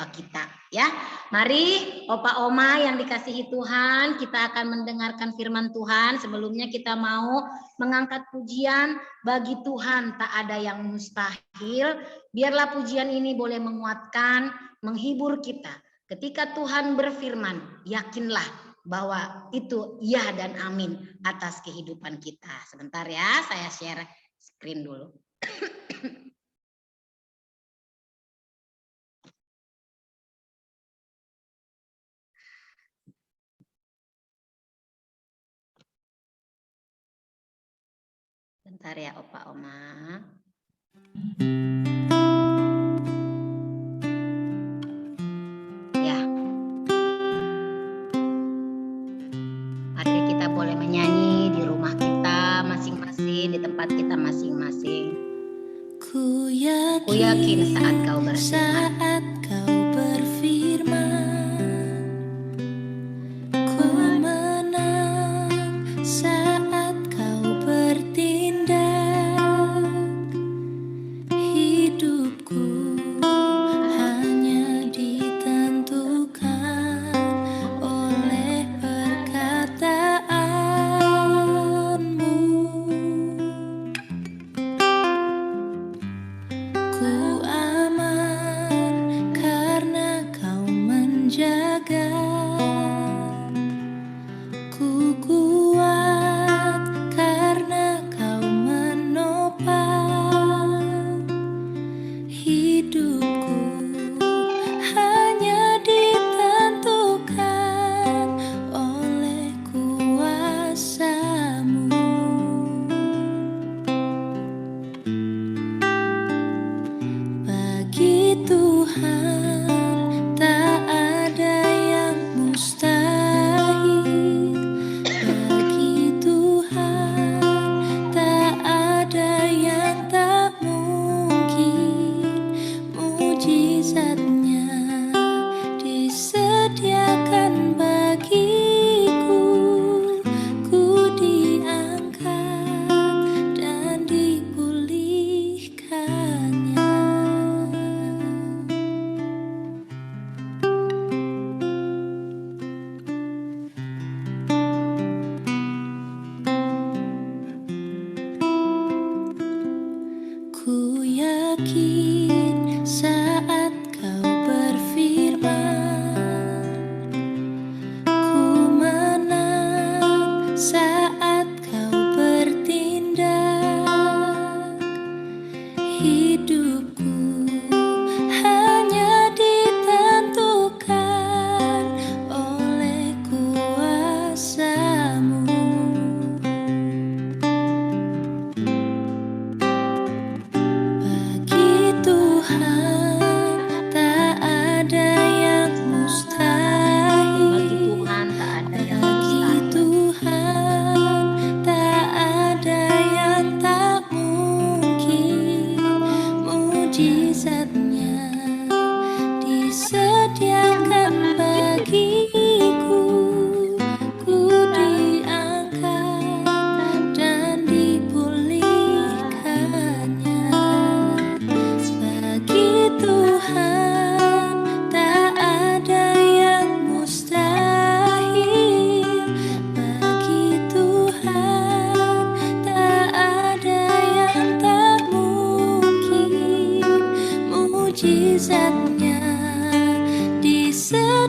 kita ya. Mari opa oma yang dikasihi Tuhan, kita akan mendengarkan firman Tuhan. Sebelumnya kita mau mengangkat pujian bagi Tuhan, tak ada yang mustahil. Biarlah pujian ini boleh menguatkan, menghibur kita. Ketika Tuhan berfirman, yakinlah bahwa itu ya dan amin atas kehidupan kita. Sebentar ya, saya share screen dulu. Bentar ya opa oma. Mari kita boleh menyanyi di rumah kita masing-masing, di tempat kita masing-masing. Ku yakin saat kau berfirman, ku menang saat kau bertindak.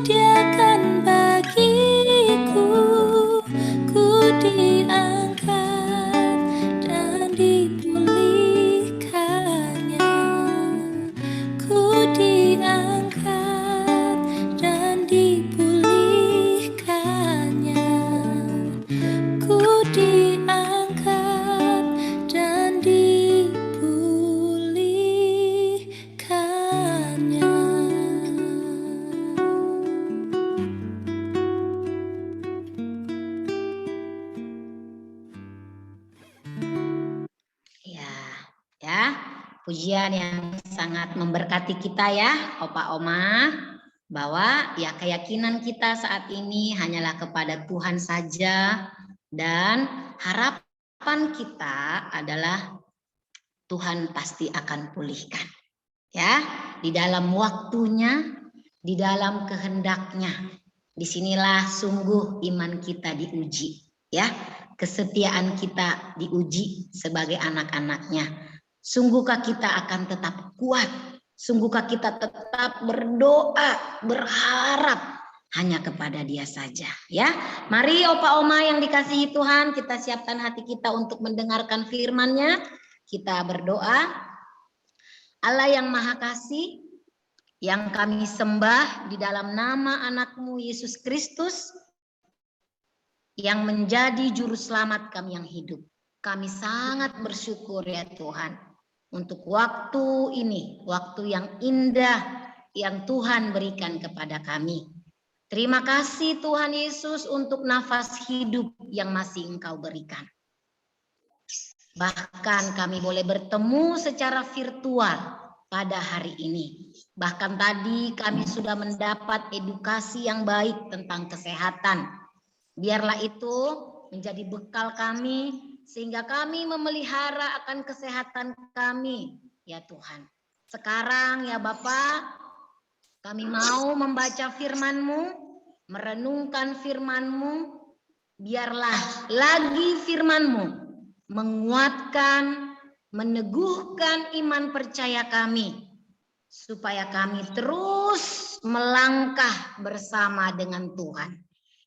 sediakan bagiku, ku diangkat dan dipulihkannya, ku diangkat dan dipulihkannya, ku diangkat dan dipulihkannya. Ya, pujian yang sangat memberkati kita ya, Opa Oma, bahwa ya keyakinan kita saat ini hanyalah kepada Tuhan saja, dan harapan kita adalah Tuhan pasti akan pulihkan. Ya, di dalam waktunya, di dalam kehendaknya. Disinilah sungguh iman kita diuji, ya. Kesetiaan kita diuji sebagai anak-anaknya. Sungguhkah kita akan tetap kuat? Sungguhkah kita tetap berdoa, berharap hanya kepada Dia saja, ya? Mari Opa Oma yang dikasihi Tuhan, kita siapkan hati kita untuk mendengarkan firman-Nya. Kita berdoa. Allah yang Maha Kasih, yang kami sembah di dalam nama anak-Mu Yesus Kristus, yang menjadi juru selamat kami yang hidup. Kami sangat bersyukur ya Tuhan, untuk waktu ini, waktu yang indah yang Tuhan berikan kepada kami. Terima kasih Tuhan Yesus untuk nafas hidup yang masih Engkau berikan. Bahkan kami boleh bertemu secara virtual pada hari ini. Bahkan tadi kami sudah mendapat edukasi yang baik tentang kesehatan. Biarlah itu menjadi bekal kami, sehingga kami memelihara akan kesehatan kami, ya Tuhan. Sekarang ya Bapa, kami mau membaca firman-Mu, merenungkan firman-Mu. Biarlah lagi firman-Mu menguatkan, meneguhkan iman percaya kami, supaya kami terus melangkah bersama dengan Tuhan.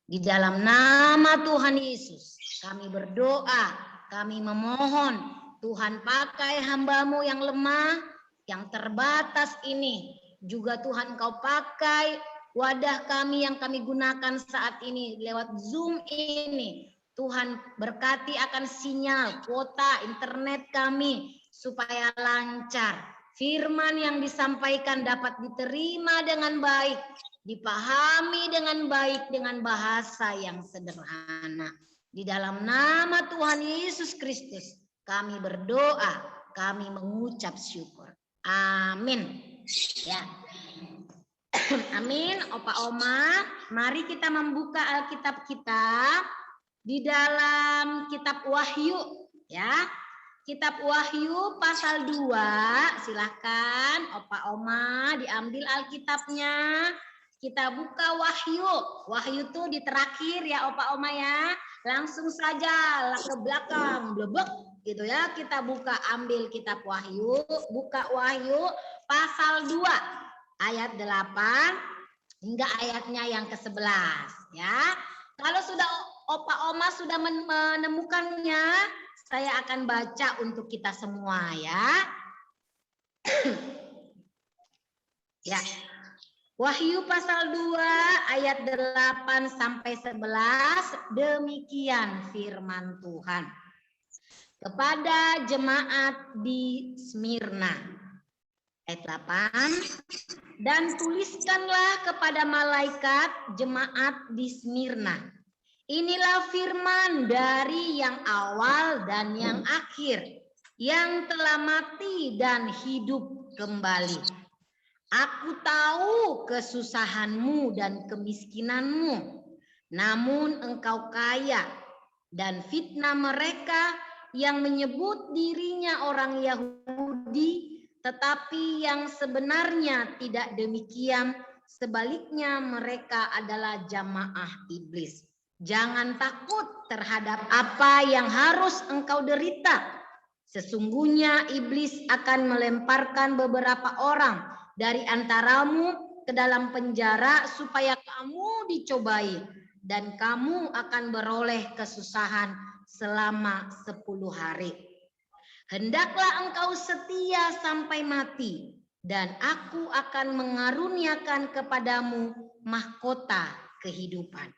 Di dalam nama Tuhan Yesus, kami berdoa, kami memohon, Tuhan pakai hamba-Mu yang lemah, yang terbatas ini. Juga Tuhan Engkau pakai wadah kami yang kami gunakan saat ini lewat Zoom ini. Tuhan berkati akan sinyal, kuota, internet kami, supaya lancar. Firman yang disampaikan dapat diterima dengan baik, dipahami dengan baik dengan bahasa yang sederhana. Di dalam nama Tuhan Yesus Kristus kami berdoa, kami mengucap syukur. Amin. Ya. Amin. Opa Oma, mari kita membuka Alkitab kita di dalam kitab Wahyu, ya. Kitab Wahyu pasal 2, silahkan Opa Oma diambil Alkitabnya. Kita buka Wahyu. Wahyu tuh di terakhir ya Opa Oma ya. Langsung saja ke belakang, blebek gitu ya. Kita buka, ambil kitab Wahyu, buka Wahyu pasal 2 ayat 8 hingga ayatnya yang ke-11 ya. Kalau sudah Opa Oma sudah menemukannya, saya akan baca untuk kita semua ya. Ya. Wahyu pasal 2 ayat 8 sampai 11, demikian firman Tuhan. Kepada jemaat di Smyrna. Ayat 8, dan tuliskanlah kepada malaikat jemaat di Smyrna. Inilah firman dari yang awal dan yang akhir, yang telah mati dan hidup kembali. Aku tahu kesusahanmu dan kemiskinanmu, namun engkau kaya, dan fitnah mereka yang menyebut dirinya orang Yahudi, tetapi yang sebenarnya tidak demikian. Sebaliknya mereka adalah jamaah iblis. Jangan takut terhadap apa yang harus engkau derita. Sesungguhnya iblis akan melemparkan beberapa orang dari antaramu ke dalam penjara supaya kamu dicobai dan kamu akan beroleh kesusahan selama 10 hari. Hendaklah engkau setia sampai mati dan aku akan mengaruniakan kepadamu mahkota kehidupan.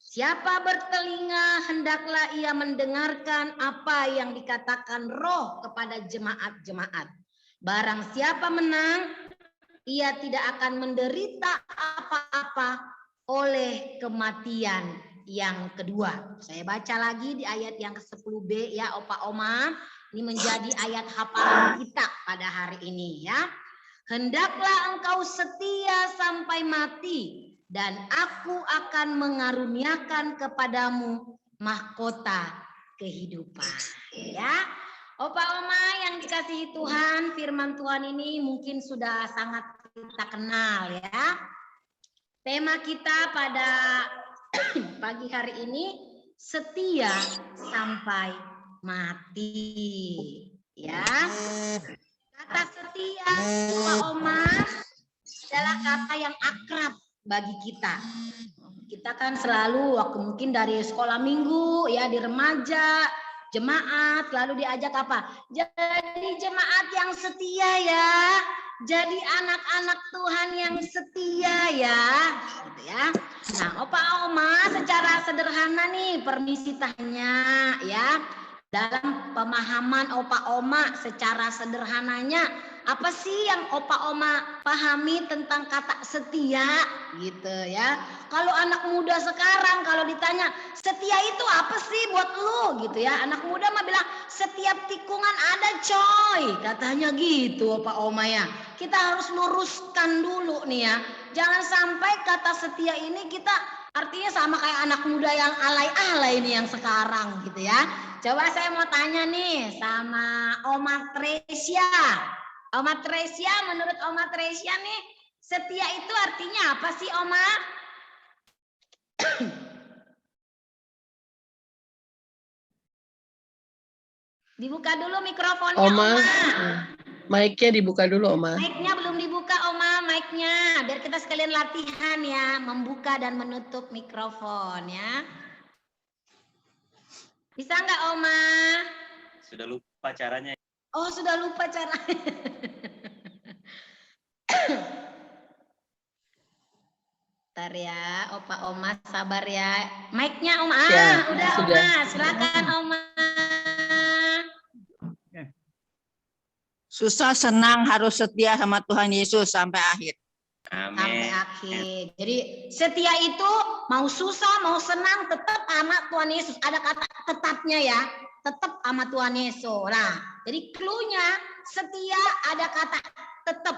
Siapa bertelinga hendaklah ia mendengarkan apa yang dikatakan Roh kepada jemaat-jemaat. Barang siapa menang, ia tidak akan menderita apa-apa oleh kematian yang kedua. Saya baca lagi di ayat yang ke-10b ya Opa Oma. Ini menjadi ayat hafalan kita pada hari ini ya. Hendaklah engkau setia sampai mati dan aku akan mengaruniakan kepadamu mahkota kehidupan. Ya, Opa Oma yang dikasihi Tuhan, firman Tuhan ini mungkin sudah sangat kita kenal ya. Tema kita pada pagi hari ini setia sampai mati. Ya, kata setia Opa Oma adalah kata yang akrab bagi kita. Kita kan selalu waktu mungkin dari sekolah minggu ya di remaja, jemaat lalu diajak apa? Jadi jemaat yang setia ya. Jadi anak-anak Tuhan yang setia ya. Gitu ya. Nah, Opa Oma secara sederhana nih permisi tanya ya. Dalam pemahaman Opa Oma secara sederhananya apa sih yang Opa Oma pahami tentang kata setia gitu ya. Kalau anak muda sekarang kalau ditanya setia itu apa sih buat lu gitu ya. Anak muda mah bilang setiap tikungan ada coy. Katanya gitu Opa Oma ya. Kita harus luruskan dulu nih ya. Jangan sampai kata setia ini kita artinya sama kayak anak muda yang alay-alay nih yang sekarang gitu ya. Coba saya mau tanya nih sama Oma Tresia. Oma Tresia, menurut Oma Tresia nih, setia itu artinya apa sih, Oma? Dibuka dulu mikrofonnya, Oma. Mic-nya dibuka dulu, Oma. Mic-nya belum dibuka, Oma, mic-nya. Biar kita sekalian latihan ya, membuka dan menutup mikrofon ya. Bisa nggak, Oma? Sudah lupa caranya. Oh, sudah lupa caranya. Bentar ya, Opa Oma sabar ya. Mic-nya Oma. Ya, Udah sudah. Oma, silakan Oma. Susah senang harus setia sama Tuhan Yesus sampai akhir. Sampai akhir. Jadi setia itu mau susah, mau senang tetap sama Tuhan Yesus. Ada kata tetapnya ya. Tetap sama Tuhan Yesus. Nah, jadi clue-nya setia ada kata tetap.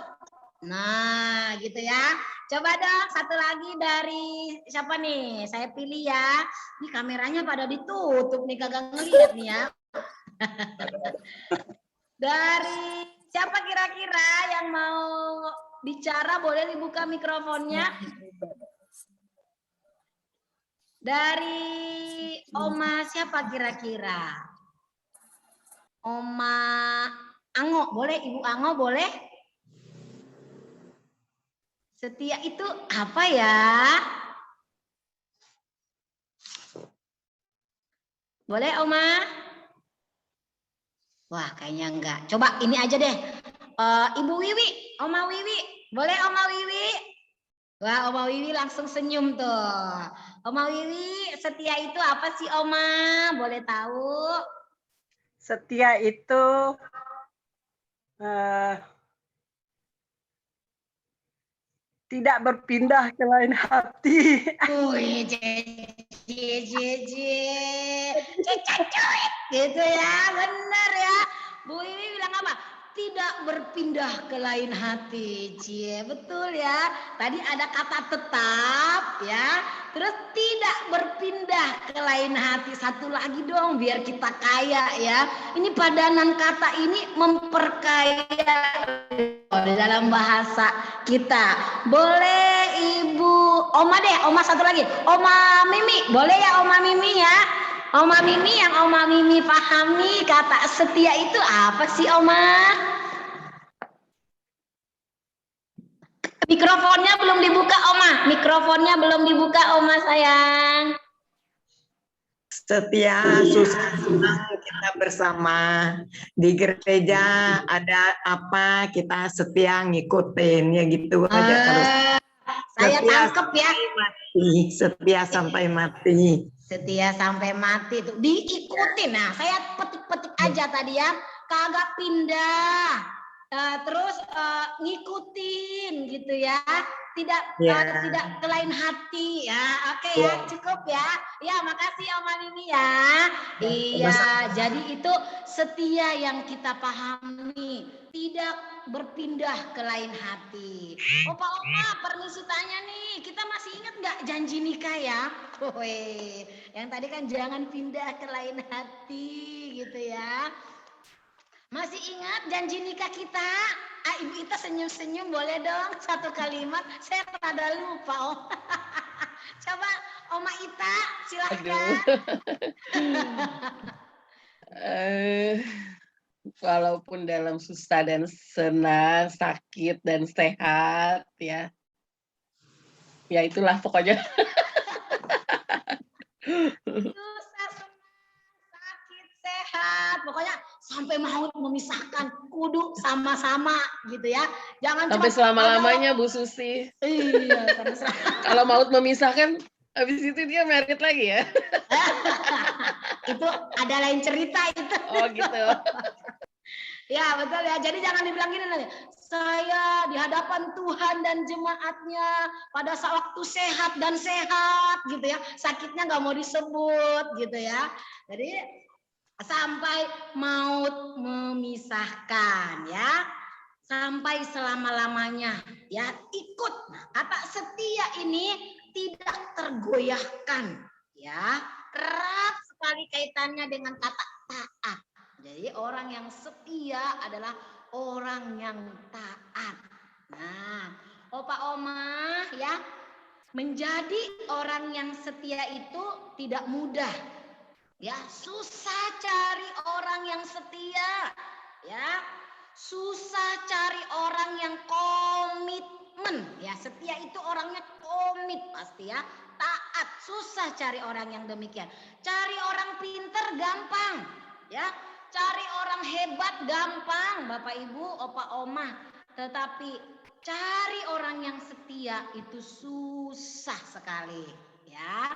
Nah, gitu ya. Coba dong satu lagi dari siapa nih? Saya pilih ya. Ini kameranya pada ditutup nih kagak ngeliat nih ya. Dari siapa kira-kira yang mau bicara boleh dibuka mikrofonnya. Dari Oma siapa kira-kira? Oma Ango, boleh? Ibu Ango, boleh? Setia itu apa ya? Boleh, Oma? Wah, kayaknya enggak. Coba ini aja deh. Ibu Wiwi, Oma Wiwi. Boleh, Oma Wiwi? Wah, Oma Wiwi langsung senyum tuh. Oma Wiwi, setia itu apa sih, Oma? Boleh tahu? Setia itu tidak berpindah ke lain hati. Wih, cecacuit gitu ya, benar ya. Bu Wiwi bilang apa? Tidak berpindah ke lain hati, cie, betul ya. Tadi ada kata tetap ya, terus tidak berpindah ke lain hati. Satu lagi dong, biar kita kaya ya. Ini padanan kata ini memperkaya di dalam bahasa kita. Boleh Ibu Oma deh, Oma satu lagi. Oma Mimi, boleh ya Oma Mimi ya? Oma Mimi yang Oma Mimi pahami kata setia itu apa sih Oma? Mikrofonnya belum dibuka, Oma. Mikrofonnya belum dibuka, Oma sayang. Setia, susah senang kita bersama. Di gereja ada apa kita setia ngikutin, ya gitu aja terus. Saya tangkep ya. Setia sampai mati. Setia sampai mati itu diikutin. Nah, saya petik-petik aja tadi ya, kagak pindah. Terus ngikutin gitu ya, tidak ke lain hati ya. Oke ya, cukup ya. Ya, makasih Oma Nini ya. Iya, jadi itu setia yang kita pahami, tidak berpindah ke lain hati. Opa, permisi tanya nih, kita masih ingat nggak janji nikah ya? Woi, yang tadi kan jangan pindah ke lain hati gitu ya. Masih ingat janji nikah kita? Ibu Ita senyum-senyum, boleh dong satu kalimat? Saya rada lupa, Om. Coba Oma Ita, silahkan. Walaupun dalam susah dan senang, sakit dan sehat, ya itulah pokoknya. Susah, senang, sakit, sehat, pokoknya sampai maut memisahkan, kudu sama-sama gitu ya. Jangan sampai selama-lamanya Bu Susi. Iya, sama-sama. Kalau maut memisahkan, habis itu dia merit lagi ya? Itu ada lain cerita itu. Oh gitu. Ya betul ya. Jadi jangan dibilang gini lagi. Saya di hadapan Tuhan dan jemaatnya pada waktu sehat dan sehat gitu ya. Sakitnya nggak mau disebut gitu ya. Jadi sampai maut memisahkan ya. Sampai selama-lamanya ya ikut. Nah, kata setia ini tidak tergoyahkan ya. Erat sekali kaitannya dengan kata taat. Jadi orang yang setia adalah orang yang taat. Nah, Opa Oma ya, menjadi orang yang setia itu tidak mudah. Ya, susah cari orang yang setia. Ya, susah cari orang yang komitmen. Ya, setia itu orangnya komit pasti ya. Taat, susah cari orang yang demikian. Cari orang pinter gampang. Ya, cari orang hebat gampang, Bapak Ibu, Opa Oma. Tetapi cari orang yang setia itu susah sekali, ya.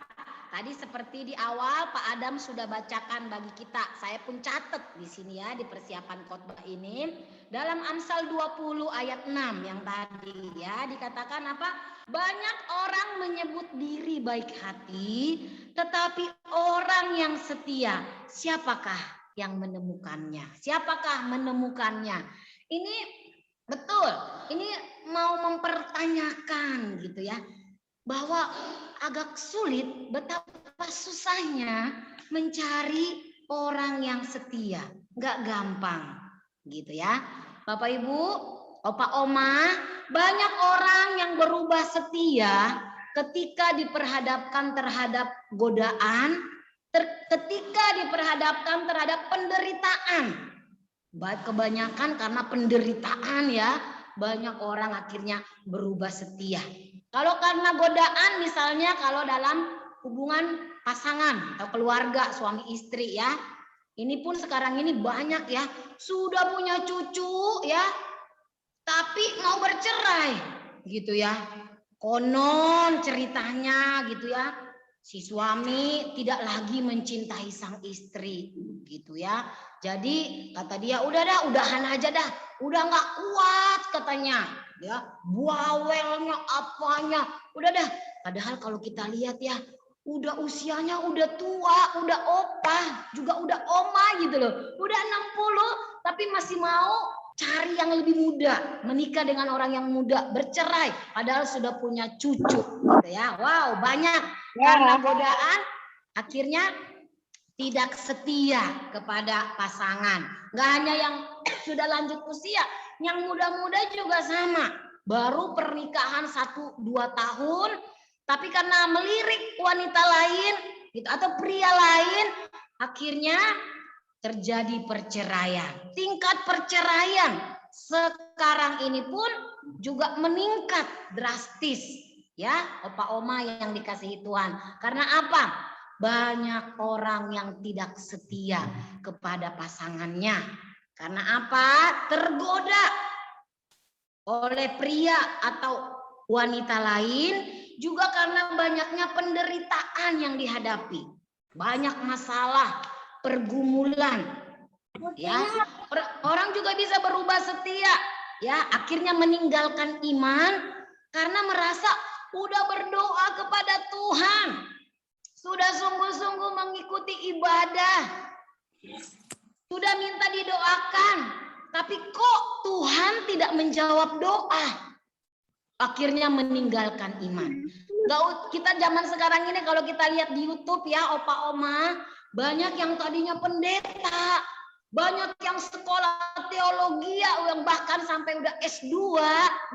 Tadi seperti di awal Pak Adam sudah bacakan bagi kita. Saya pun catat di sini ya di persiapan khotbah ini. Dalam Amsal 20 ayat 6 yang tadi ya dikatakan apa? Banyak orang menyebut diri baik hati, tetapi orang yang setia, siapakah yang menemukannya? Siapakah menemukannya? Ini betul, ini mau mempertanyakan gitu ya, bahwa agak sulit, betapa susahnya mencari orang yang setia. Nggak gampang gitu ya. Bapak Ibu, Opa Oma, banyak orang yang berubah setia ketika diperhadapkan terhadap godaan, ketika diperhadapkan terhadap penderitaan. Baik kebanyakan karena penderitaan ya, banyak orang akhirnya berubah setia. Kalau karena godaan misalnya kalau dalam hubungan pasangan atau keluarga suami istri ya. Ini pun sekarang ini banyak ya, sudah punya cucu ya, tapi mau bercerai gitu ya. Konon ceritanya gitu ya. Si suami tidak lagi mencintai sang istri gitu ya. Jadi kata dia udahan aja dah. Udah nggak kuat katanya. Ya, bawelnya apanya. Udah dah. Padahal kalau kita lihat ya, udah usianya udah tua, udah opa, juga udah oma gitu loh. Udah 60 tapi masih mau cari yang lebih muda, menikah dengan orang yang muda, bercerai padahal sudah punya cucu gitu ya. Wow, banyak karena godaan akhirnya tidak setia kepada pasangan. Nggak hanya yang sudah lanjut usia, yang muda-muda juga sama. Baru pernikahan 1-2 tahun, tapi karena melirik wanita lain gitu atau pria lain, akhirnya terjadi perceraian. Tingkat perceraian sekarang ini pun juga meningkat drastis, ya, opa oma yang dikasihi Tuhan. Karena apa? Banyak orang yang tidak setia kepada pasangannya. Karena apa? Tergoda oleh pria atau wanita lain, juga karena banyaknya penderitaan yang dihadapi. Banyak masalah, pergumulan. Ya, orang juga bisa berubah setia, ya, akhirnya meninggalkan iman karena merasa udah berdoa kepada Tuhan, sudah sungguh-sungguh mengikuti ibadah, sudah minta didoakan, tapi kok Tuhan tidak menjawab doa, akhirnya meninggalkan iman. Kita zaman sekarang ini kalau kita lihat di YouTube, ya, opa oma, banyak yang tadinya pendeta, banyak yang sekolah teologi, ya, yang bahkan sampai udah S2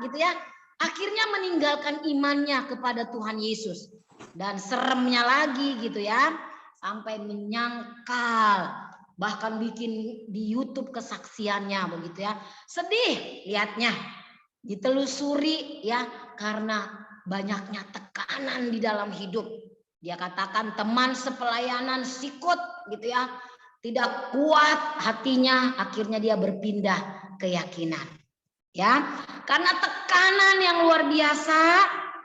gitu, ya, akhirnya meninggalkan imannya kepada Tuhan Yesus. Dan seremnya lagi gitu, ya, sampai menyangkal, bahkan bikin di YouTube kesaksiannya begitu, ya. Sedih lihatnya, ditelusuri, ya, karena banyaknya tekanan di dalam hidup. Dia katakan teman sepelayanan sikut gitu, ya, tidak kuat hatinya, akhirnya dia berpindah keyakinan. Ya, karena tekanan yang luar biasa,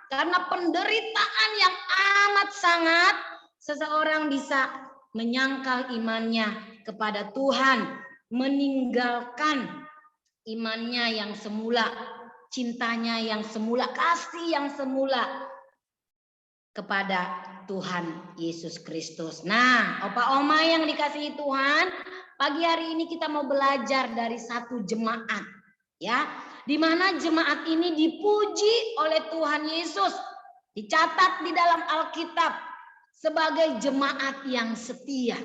karena penderitaan yang amat sangat, seseorang bisa menyangkal imannya kepada Tuhan, meninggalkan imannya yang semula, cintanya yang semula, kasih yang semula kepada Tuhan Yesus Kristus. Nah, opa oma yang dikasihi Tuhan, pagi hari ini kita mau belajar dari satu jemaat, ya, di mana jemaat ini dipuji oleh Tuhan Yesus, dicatat di dalam Alkitab sebagai jemaat yang setia.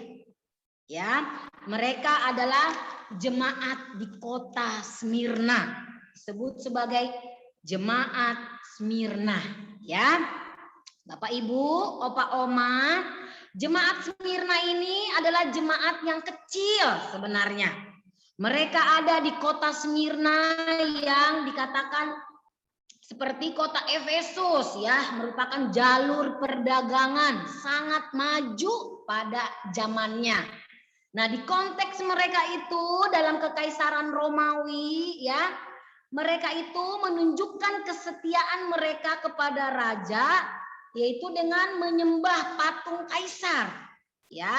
Ya, mereka adalah jemaat di kota Smyrna, disebut sebagai jemaat Smyrna, ya. Bapak Ibu, opa oma, jemaat Smyrna ini adalah jemaat yang kecil sebenarnya. Mereka ada di kota Smyrna yang dikatakan seperti kota Efesus, ya, merupakan jalur perdagangan sangat maju pada zamannya. Nah, di konteks mereka itu dalam kekaisaran Romawi, ya, mereka itu menunjukkan kesetiaan mereka kepada raja, yaitu dengan menyembah patung kaisar, ya.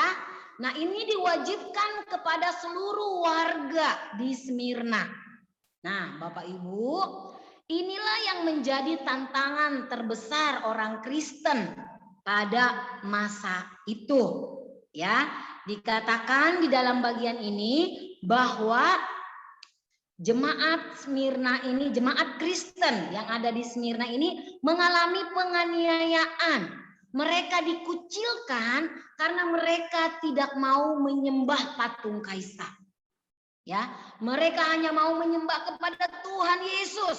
Nah, ini diwajibkan kepada seluruh warga di Smyrna. Nah, Bapak Ibu, inilah yang menjadi tantangan terbesar orang Kristen pada masa itu, ya. Dikatakan di dalam bagian ini bahwa jemaat Smyrna ini, jemaat Kristen yang ada di Smyrna ini mengalami penganiayaan. Mereka dikucilkan karena mereka tidak mau menyembah patung kaisar. Ya, mereka hanya mau menyembah kepada Tuhan Yesus.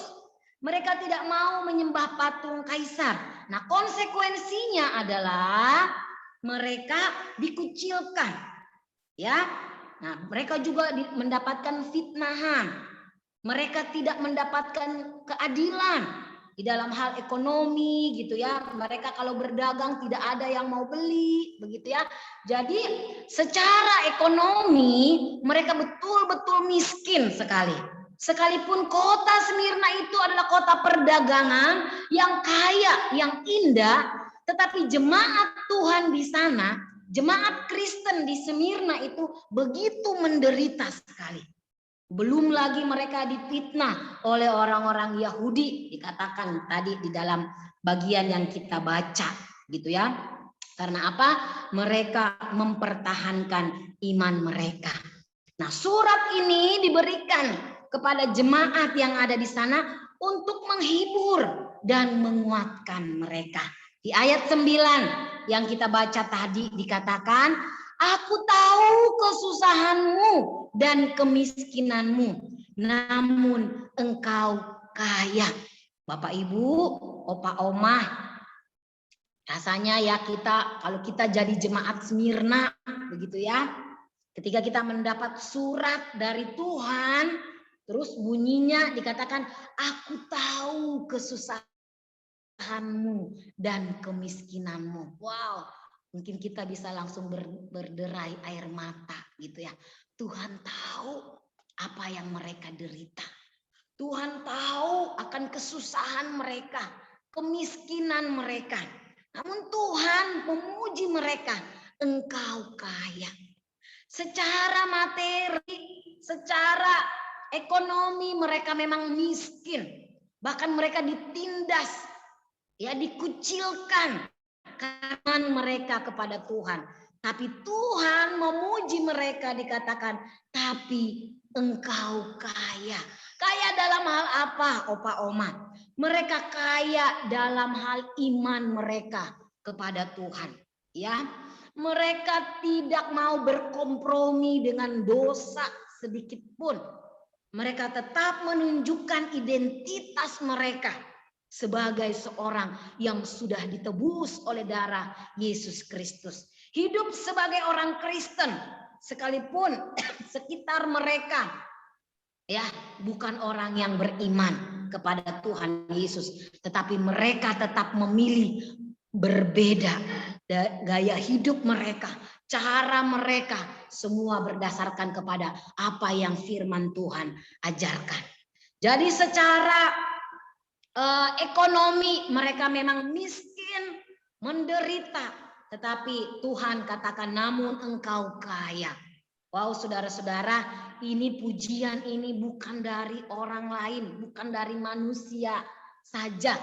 Mereka tidak mau menyembah patung kaisar. Nah, konsekuensinya adalah mereka dikucilkan. Ya. Nah, mereka juga mendapatkan fitnahan. Mereka tidak mendapatkan keadilan di dalam hal ekonomi gitu, ya. Mereka kalau berdagang tidak ada yang mau beli begitu, ya. Jadi secara ekonomi mereka betul-betul miskin sekali. Sekalipun kota Smyrna itu adalah kota perdagangan yang kaya, yang indah, tetapi jemaat Tuhan di sana, jemaat Kristen di Smyrna itu begitu menderita sekali. Belum lagi mereka difitnah oleh orang-orang Yahudi, dikatakan tadi di dalam bagian yang kita baca gitu, ya. Karena apa? Mereka mempertahankan iman mereka. Nah, surat ini diberikan kepada jemaat yang ada di sana untuk menghibur dan menguatkan mereka. Di ayat 9 yang kita baca tadi dikatakan, aku tahu kesusahanmu dan kemiskinanmu, namun engkau kaya. Bapak Ibu, opa oma, rasanya ya kita, kalau kita jadi jemaat Smyrna begitu, ya, ketika kita mendapat surat dari Tuhan, Terus bunyinya dikatakan, aku tahu kesusahanmu dan kemiskinanmu. Wow, mungkin kita bisa langsung berderai air mata gitu ya. Tuhan tahu apa yang mereka derita. Tuhan tahu akan kesusahan mereka, kemiskinan mereka. Namun Tuhan memuji mereka, engkau kaya. Secara materi, secara ekonomi mereka memang miskin. Bahkan mereka ditindas, ya dikucilkan karena mereka kepada Tuhan. Tapi Tuhan memuji mereka, dikatakan, tapi engkau kaya. Kaya dalam hal apa, Opa Oma? Mereka kaya dalam hal iman mereka kepada Tuhan. Ya, mereka tidak mau berkompromi dengan dosa sedikit pun. Mereka tetap menunjukkan identitas mereka sebagai seorang yang sudah ditebus oleh darah Yesus Kristus. Hidup sebagai orang Kristen, sekalipun sekitar mereka ya bukan orang yang beriman kepada Tuhan Yesus, tetapi mereka tetap memilih berbeda gaya hidup mereka, cara mereka, semua berdasarkan kepada apa yang firman Tuhan ajarkan. Jadi secara ekonomi mereka memang miskin, menderita, tetapi Tuhan katakan, namun engkau kaya. Wow, saudara-saudara, ini pujian ini bukan dari orang lain, bukan dari manusia saja,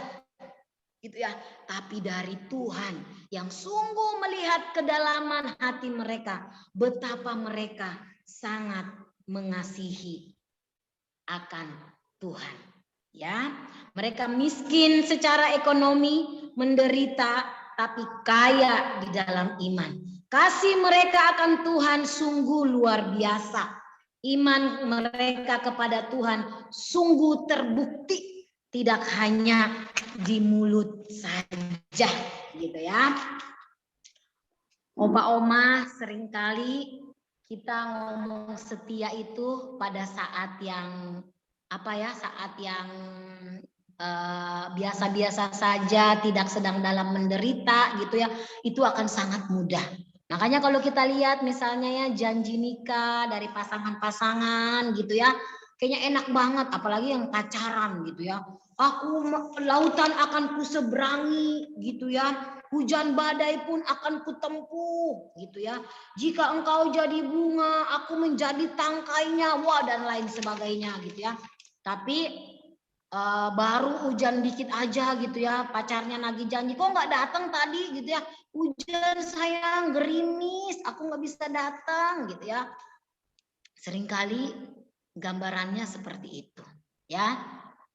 gitu ya, tapi dari Tuhan yang sungguh melihat kedalaman hati mereka, betapa mereka sangat mengasihi akan Tuhan. Ya, mereka miskin secara ekonomi, menderita, tapi kaya di dalam iman. Kasih mereka akan Tuhan sungguh luar biasa. Iman mereka kepada Tuhan sungguh terbukti, tidak hanya di mulut saja, gitu ya. Opa Oma, seringkali kita ngomong setia itu pada saat yang saat yang biasa-biasa saja, tidak sedang dalam menderita gitu ya, itu akan sangat mudah. Makanya kalau kita lihat misalnya ya janji nikah dari pasangan-pasangan gitu ya, kayaknya enak banget, apalagi yang pacaran gitu ya. Aku lautan akan kuseberangi gitu ya, hujan badai pun akan kutempuh gitu ya. Jika engkau jadi bunga, aku menjadi tangkainya, wah dan lain sebagainya gitu ya. Tapi baru hujan dikit aja gitu ya, pacarnya nagih janji, kok nggak datang tadi gitu ya, hujan sayang, gerimis, aku nggak bisa datang gitu ya. Seringkali gambarannya seperti itu ya.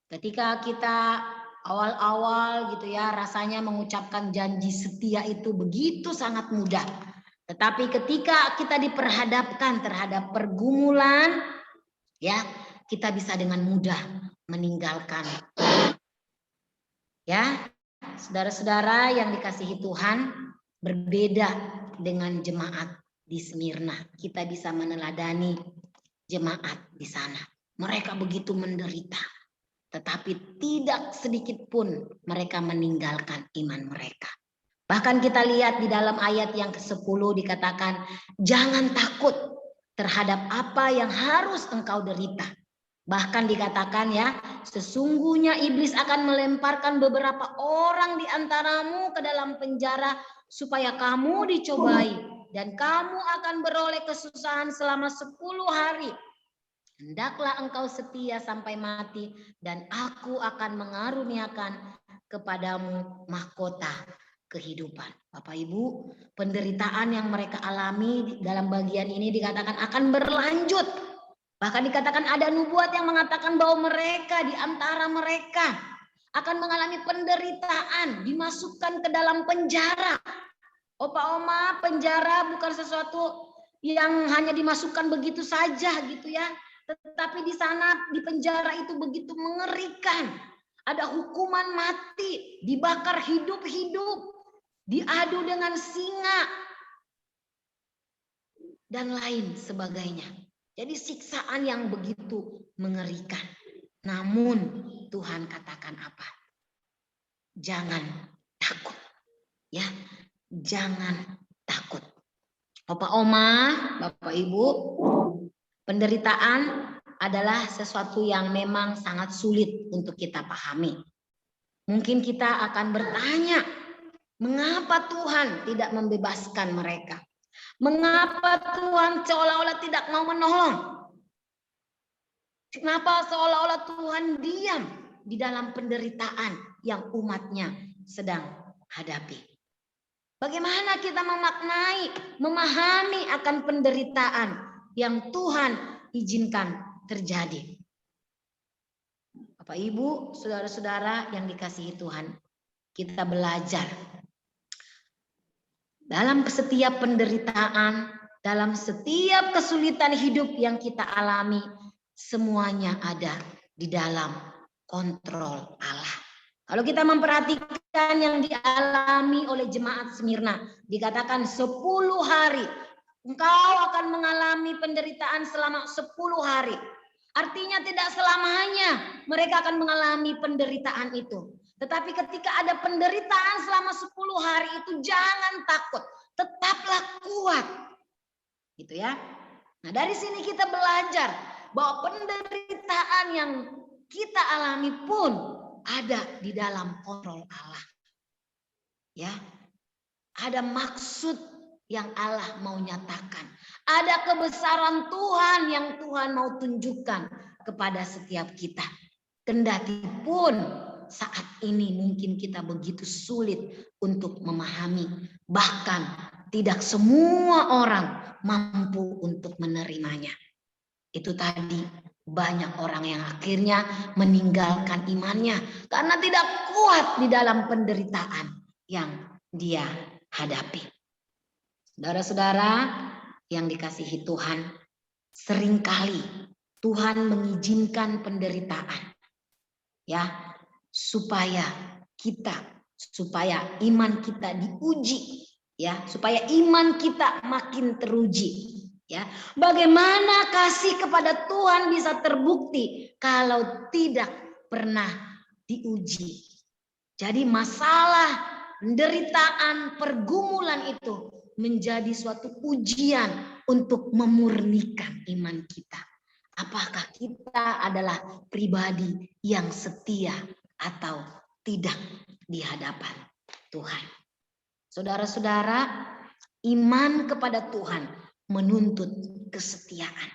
Ketika kita awal-awal gitu ya, rasanya mengucapkan janji setia itu begitu sangat mudah. Tetapi ketika kita diperhadapkan terhadap pergumulan ya, kita bisa dengan mudah meninggalkan. Ya, saudara-saudara yang dikasihi Tuhan, berbeda dengan jemaat di Smyrna. Kita bisa meneladani jemaat di sana. Mereka begitu menderita, tetapi tidak sedikit pun mereka meninggalkan iman mereka. Bahkan kita lihat di dalam ayat yang ke-10 dikatakan, jangan takut terhadap apa yang harus engkau derita. Bahkan dikatakan ya, sesungguhnya iblis akan melemparkan beberapa orang di antaramu ke dalam penjara supaya kamu dicobai dan kamu akan beroleh kesusahan selama 10 hari. Hendaklah engkau setia sampai mati dan aku akan mengaruniakan kepadamu mahkota kehidupan. Bapak Ibu, penderitaan yang mereka alami dalam bagian ini dikatakan akan berlanjut. Bahkan dikatakan ada nubuat yang mengatakan bahwa mereka di antara mereka akan mengalami penderitaan, dimasukkan ke dalam penjara. Opa Oma, penjara bukan sesuatu yang hanya dimasukkan begitu saja gitu ya. Tetapi di sana di penjara itu begitu mengerikan. Ada hukuman mati, dibakar hidup-hidup, diadu dengan singa dan lain sebagainya. Jadi siksaan yang begitu mengerikan. Namun Tuhan katakan apa? Jangan takut. Ya, jangan takut. Bapak Oma, Bapak Ibu, penderitaan adalah sesuatu yang memang sangat sulit untuk kita pahami. Mungkin kita akan bertanya, mengapa Tuhan tidak membebaskan mereka? Mengapa Tuhan seolah-olah tidak mau menolong? Kenapa seolah-olah Tuhan diam di dalam penderitaan yang umatnya sedang hadapi? Bagaimana kita memaknai, memahami akan penderitaan yang Tuhan izinkan terjadi? Bapak Ibu, saudara-saudara yang dikasihi Tuhan, kita belajar dalam setiap penderitaan, dalam setiap kesulitan hidup yang kita alami, semuanya ada di dalam kontrol Allah. Kalau kita memperhatikan yang dialami oleh jemaat Smyrna, dikatakan 10 hari. Engkau akan mengalami penderitaan selama 10 hari. Artinya tidak selamanya mereka akan mengalami penderitaan itu. Tetapi ketika ada penderitaan selama 10 hari itu jangan takut. Tetaplah kuat. Gitu ya. Nah dari sini kita belajar bahwa penderitaan yang kita alami pun ada di dalam kontrol Allah. Ya. Ada maksud yang Allah mau nyatakan. Ada kebesaran Tuhan yang Tuhan mau tunjukkan kepada setiap kita. Kendati pun saat ini mungkin kita begitu sulit untuk memahami. Bahkan tidak semua orang mampu untuk menerimanya. Itu tadi banyak orang yang akhirnya meninggalkan imannya karena tidak kuat di dalam penderitaan yang dia hadapi. Saudara-saudara yang dikasihi Tuhan, seringkali Tuhan mengizinkan penderitaan ya supaya iman kita diuji ya, supaya iman kita makin teruji ya. Bagaimana kasih kepada Tuhan bisa terbukti kalau tidak pernah diuji. Jadi masalah, penderitaan, pergumulan itu menjadi suatu ujian untuk memurnikan iman kita. Apakah kita adalah pribadi yang setia atau tidak di hadapan Tuhan. Saudara-saudara, iman kepada Tuhan menuntut kesetiaan.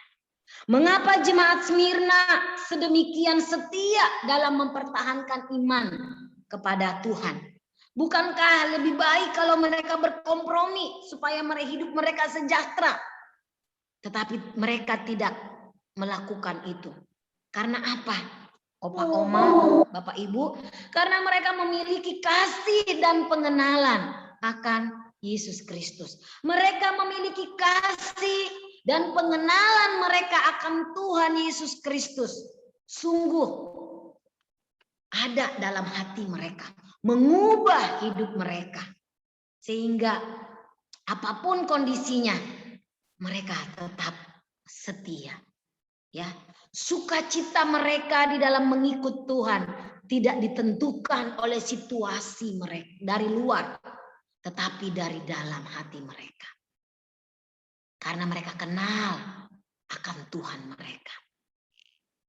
Mengapa jemaat Smyrna sedemikian setia dalam mempertahankan iman kepada Tuhan? Bukankah lebih baik kalau mereka berkompromi supaya hidup mereka sejahtera? Tetapi mereka tidak melakukan itu. Karena apa? Opa, Oma, Bapak, Ibu, karena mereka memiliki kasih dan pengenalan akan Yesus Kristus. Mereka memiliki kasih dan pengenalan mereka akan Tuhan Yesus Kristus. Sungguh ada dalam hati mereka, mengubah hidup mereka. Sehingga apapun kondisinya, mereka tetap setia. Ya, sukacita mereka di dalam mengikut Tuhan tidak ditentukan oleh situasi mereka dari luar, tetapi dari dalam hati mereka. Karena mereka kenal akan Tuhan mereka.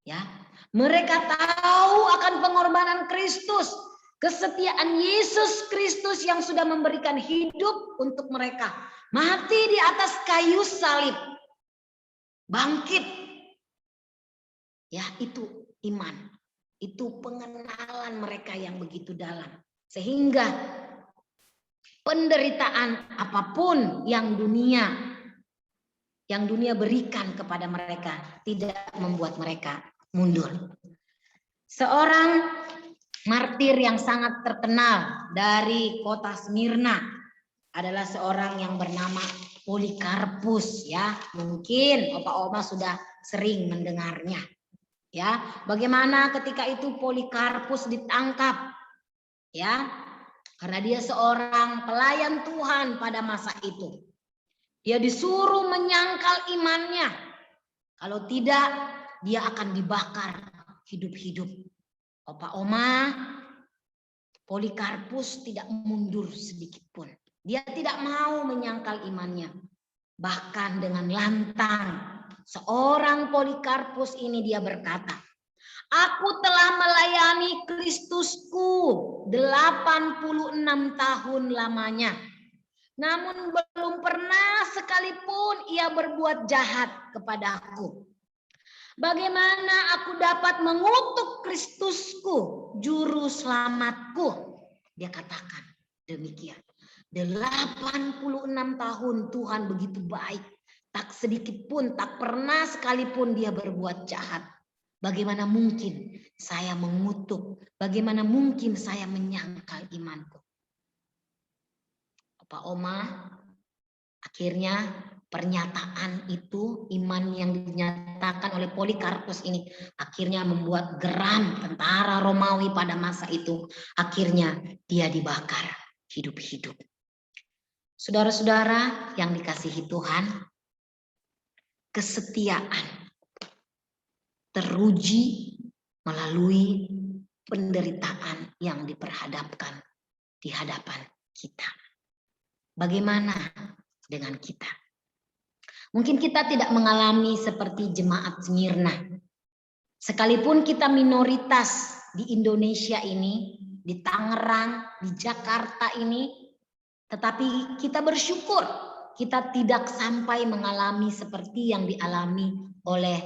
Ya, mereka tahu akan pengorbanan Kristus, kesetiaan Yesus Kristus yang sudah memberikan hidup untuk mereka, mati di atas kayu salib, bangkit. Ya, itu iman, itu pengenalan mereka yang begitu dalam. Sehingga penderitaan apapun yang dunia berikan kepada mereka tidak membuat mereka mundur. Seorang martir yang sangat terkenal dari kota Smyrna adalah seorang yang bernama Polikarpus ya. Mungkin Opa-Oma sudah sering mendengarnya. Ya, bagaimana ketika itu Polikarpus ditangkap ya, karena dia seorang pelayan Tuhan pada masa itu. Dia disuruh menyangkal imannya. Kalau tidak, dia akan dibakar hidup-hidup. Opa Oma, Polikarpus tidak mundur sedikit pun. Dia tidak mau menyangkal imannya. Bahkan dengan lantang, seorang Polikarpus ini dia berkata, aku telah melayani Kristusku 86 tahun lamanya. Namun belum pernah sekalipun ia berbuat jahat kepadaku. Bagaimana aku dapat mengutuk Kristusku, juru selamatku? Dia katakan demikian. 86 tahun Tuhan begitu baik. Tak sedikit pun, tak pernah sekalipun dia berbuat jahat. Bagaimana mungkin saya mengutuk? Bagaimana mungkin saya menyangkal imanku? Opa Oma, akhirnya pernyataan itu, iman yang dinyatakan oleh Polikarpus ini akhirnya membuat geram tentara Romawi pada masa itu. Akhirnya dia dibakar hidup-hidup. Saudara-saudara yang dikasihi Tuhan, kesetiaan teruji melalui penderitaan yang diperhadapkan di hadapan kita. Bagaimana dengan kita? Mungkin kita tidak mengalami seperti jemaat Smyrna. Sekalipun kita minoritas di Indonesia ini, di Tangerang, di Jakarta ini, tetapi kita bersyukur kita tidak sampai mengalami seperti yang dialami oleh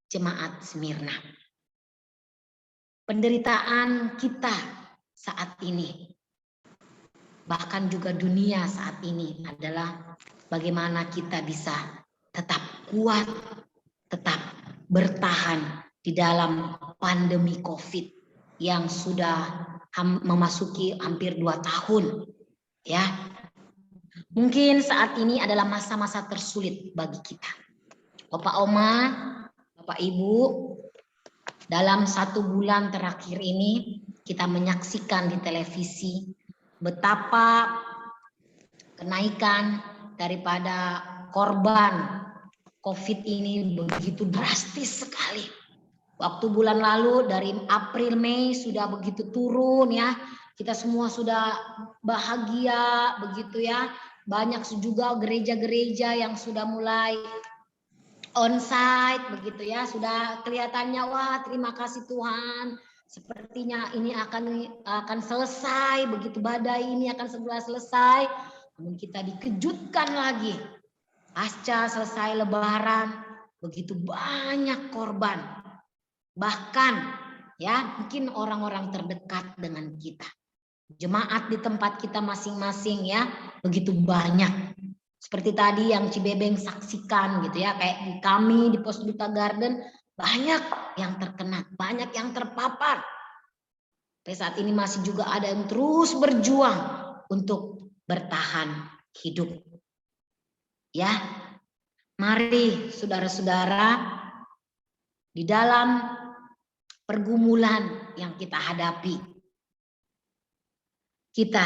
jemaat Smyrna. Penderitaan kita saat ini, bahkan juga dunia saat ini adalah bagaimana kita bisa tetap kuat, tetap bertahan di dalam pandemi COVID yang sudah memasuki hampir 2 tahun. Ya, mungkin saat ini adalah masa-masa tersulit bagi kita. Opa Oma, Bapak Ibu, dalam 1 bulan terakhir ini kita menyaksikan di televisi betapa kenaikan daripada korban COVID ini begitu drastis sekali. Waktu bulan lalu dari April Mei sudah begitu turun ya. Kita semua sudah bahagia begitu ya. Banyak juga gereja-gereja yang sudah mulai onsite begitu ya. Sudah kelihatannya wah terima kasih Tuhan. Sepertinya ini akan selesai, begitu badai ini akan segera selesai. Namun kita dikejutkan lagi. Pasca selesai lebaran, begitu banyak korban. Bahkan ya mungkin orang-orang terdekat dengan kita. Jemaat di tempat kita masing-masing ya, begitu banyak. Seperti tadi yang Cibebeng saksikan gitu ya, kayak di kami di Pos Duta Garden, banyak yang terkena, banyak yang terpapar. Sampai saat ini masih juga ada yang terus berjuang untuk bertahan hidup. Ya, mari saudara-saudara, di dalam pergumulan yang kita hadapi, kita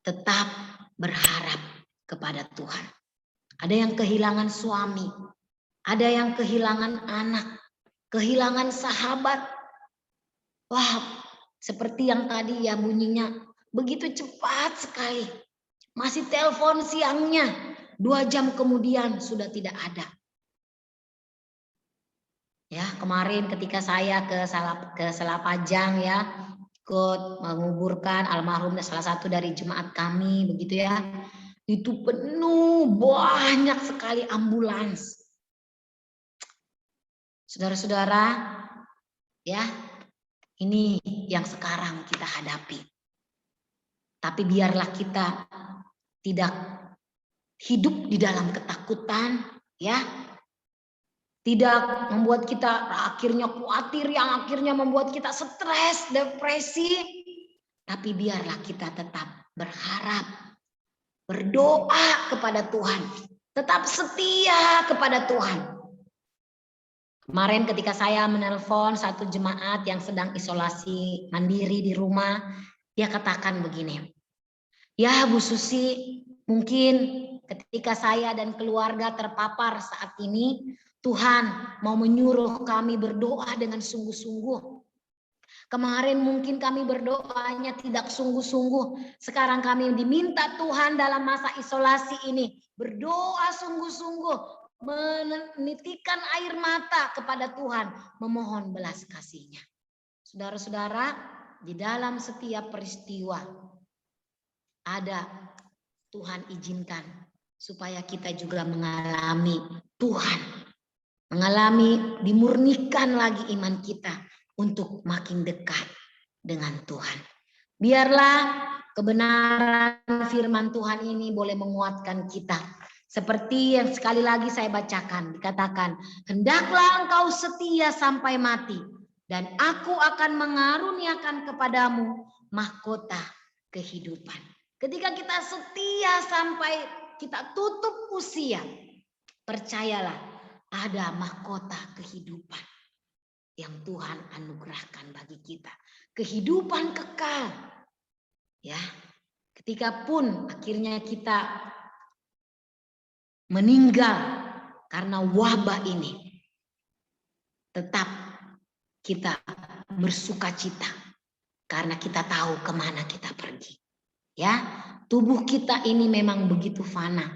tetap berharap kepada Tuhan. Ada yang kehilangan suami, ada yang kehilangan anak, kehilangan sahabat. Wah, seperti yang tadi ya bunyinya, begitu cepat sekali. Masih telepon siangnya, 2 jam kemudian sudah tidak ada. Ya, kemarin ketika saya ke Selapajang ya, ikut menguburkan almarhum salah satu dari jemaat kami begitu ya. Itu penuh, banyak sekali ambulans. Saudara-saudara, ya, ini yang sekarang kita hadapi. Tapi biarlah kita tidak hidup di dalam ketakutan, ya. Tidak membuat kita akhirnya khawatir, yang akhirnya membuat kita stres, depresi. Tapi biarlah kita tetap berharap, berdoa kepada Tuhan, tetap setia kepada Tuhan. Kemarin ketika saya menelpon satu jemaat yang sedang isolasi mandiri di rumah, dia katakan begini, ya Bu Susi, mungkin ketika saya dan keluarga terpapar saat ini, Tuhan mau menyuruh kami berdoa dengan sungguh-sungguh. Kemarin mungkin kami berdoanya tidak sungguh-sungguh. Sekarang kami diminta Tuhan dalam masa isolasi ini berdoa sungguh-sungguh, menitikan air mata kepada Tuhan, memohon belas kasih-Nya. Saudara-saudara, di dalam setiap peristiwa ada Tuhan izinkan supaya kita juga mengalami Tuhan, mengalami dimurnikan lagi iman kita untuk makin dekat dengan Tuhan. Biarlah kebenaran firman Tuhan ini boleh menguatkan kita. Seperti yang sekali lagi saya bacakan, dikatakan, hendaklah engkau setia sampai mati, dan aku akan mengaruniakan kepadamu mahkota kehidupan. Ketika kita setia sampai kita tutup usia, percayalah ada mahkota kehidupan yang Tuhan anugerahkan bagi kita. Kehidupan kekal. Ya, ketika pun akhirnya kita meninggal karena wabah ini, tetap kita bersukacita karena kita tahu kemana kita pergi. Ya, tubuh kita ini memang begitu fana.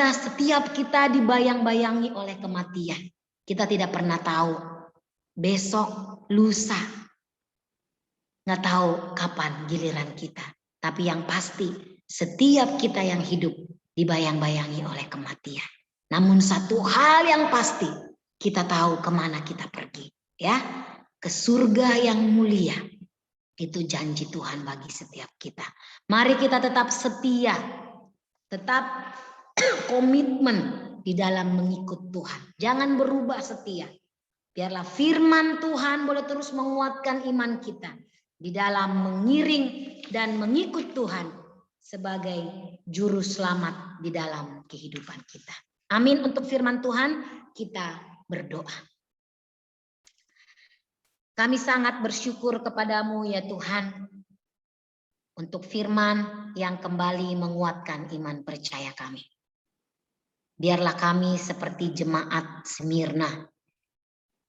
Setiap kita dibayang-bayangi oleh kematian. Kita tidak pernah tahu besok, lusa, nggak tahu kapan giliran kita. Tapi yang pasti setiap kita yang hidup dibayang-bayangi oleh kematian. Namun satu hal yang pasti, kita tahu kemana kita pergi, ya, ke surga yang mulia. Itu janji Tuhan bagi setiap kita. Mari kita tetap setia, tetap komitmen di dalam mengikut Tuhan. Jangan berubah setia. Biarlah firman Tuhan boleh terus menguatkan iman kita di dalam mengiring dan mengikut Tuhan sebagai juru selamat di dalam kehidupan kita. Amin. Untuk firman Tuhan kita berdoa. Kami sangat bersyukur kepadamu ya Tuhan untuk firman yang kembali menguatkan iman percaya kami. Biarlah kami seperti jemaat Smyrna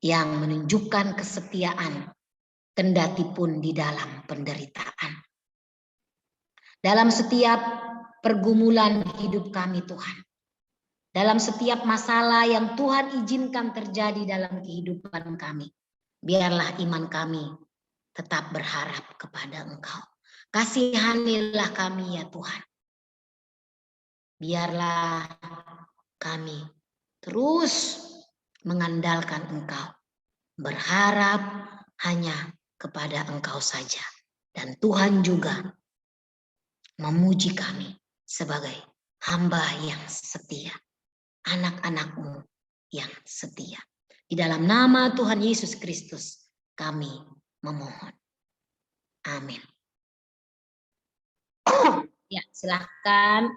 yang menunjukkan kesetiaan kendati pun di dalam penderitaan. Dalam setiap pergumulan hidup kami Tuhan. Dalam setiap masalah yang Tuhan izinkan terjadi dalam kehidupan kami. Biarlah iman kami tetap berharap kepada Engkau. Kasihanilah kami ya Tuhan. Biarlah kami terus mengandalkan Engkau, berharap hanya kepada Engkau saja. Dan Tuhan juga memuji kami sebagai hamba yang setia, anak-anak-Mu yang setia. Di dalam nama Tuhan Yesus Kristus kami memohon. Amin. Ya, silahkan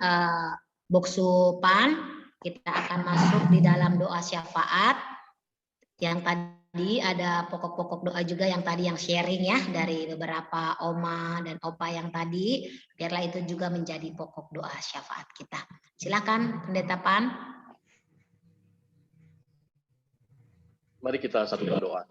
Boksu Pan. Kita akan masuk di dalam doa syafaat. Yang tadi ada pokok-pokok doa juga yang tadi yang sharing ya dari beberapa oma dan opa yang tadi. Biarlah itu juga menjadi pokok doa syafaat kita. Silakan Pendeta Pan. Mari kita satukan doa.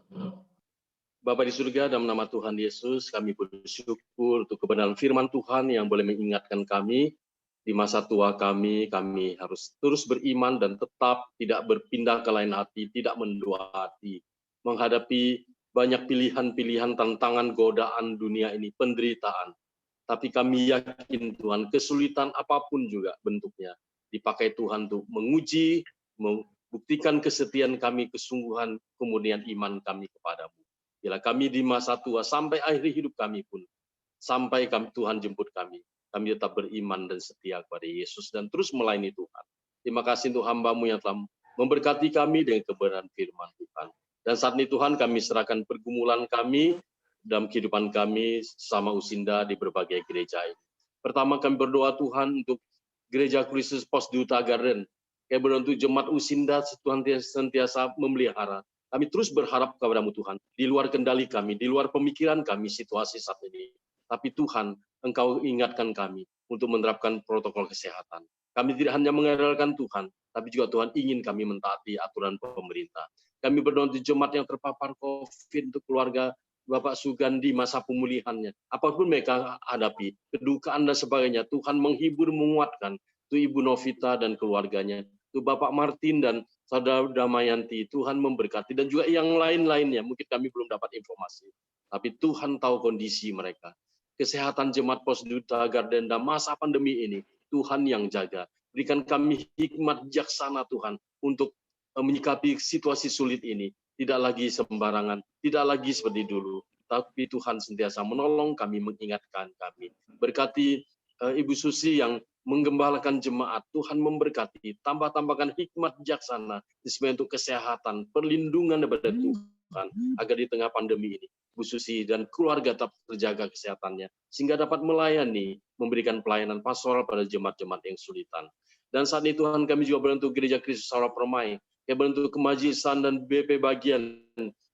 Bapa di surga, dalam nama Tuhan Yesus, kami bersyukur untuk kebenaran firman Tuhan yang boleh mengingatkan kami di masa tua kami harus terus beriman dan tetap tidak berpindah ke lain hati, tidak mendua hati, menghadapi banyak pilihan-pilihan, tantangan, godaan dunia ini, penderitaan. Tapi kami yakin Tuhan, kesulitan apapun juga bentuknya, dipakai Tuhan untuk menguji, membuktikan kesetiaan kami, kesungguhan, kemudian iman kami kepadamu. Bila kami di masa tua sampai akhir hidup kami pun, sampai Tuhan jemput kami tetap beriman dan setia kepada Yesus dan terus melayani Tuhan. Terima kasih untuk hamba-Mu yang telah memberkati kami dengan kebenaran firman Tuhan. Dan saat ini Tuhan kami serahkan pergumulan kami dalam kehidupan kami sama Usinda di berbagai gereja ini. Pertama kami berdoa Tuhan untuk Gereja Kristus Pos Duta Garden. Kami berdoa untuk jemaat Usinda Tuhan sentiasa memelihara. Kami terus berharap kepada-Mu Tuhan. Di luar kendali kami, di luar pemikiran kami situasi saat ini. Tapi Tuhan, Engkau ingatkan kami untuk menerapkan protokol kesehatan. Kami tidak hanya mengandalkan Tuhan, tapi juga Tuhan ingin kami mentaati aturan pemerintah. Kami berdoa untuk jemaat yang terpapar COVID, untuk keluarga Bapak Sugandi masa pemulihannya. Apapun mereka hadapi, kedukaan dan sebagainya, Tuhan menghibur, menguatkan. Itu Ibu Novita dan keluarganya, itu Bapak Martin dan Saudara Damayanti, Tuhan memberkati, dan juga yang lain-lainnya. Mungkin kami belum dapat informasi, tapi Tuhan tahu kondisi mereka. Kesehatan jemaat Posduta Gardenda masa pandemi ini, Tuhan yang jaga. Berikan kami hikmat bijaksana Tuhan untuk menyikapi situasi sulit ini. Tidak lagi sembarangan, tidak lagi seperti dulu. Tapi Tuhan sentiasa menolong kami, mengingatkan kami. Berkati Ibu Susi yang menggembalakan jemaat, Tuhan memberkati. Tambah-tambahkan hikmat bijaksana untuk kesehatan, perlindungan daripada Tuhan. Agar di tengah pandemi ini, Bu Susi dan keluarga tetap terjaga kesehatannya, sehingga dapat melayani, memberikan pelayanan pastoral pada jemaat-jemaat yang sulitan. Dan saat ini Tuhan, kami juga berbentuk Gereja Kristus Sarawak Permai, yang berbentuk kemajisan dan BP bagian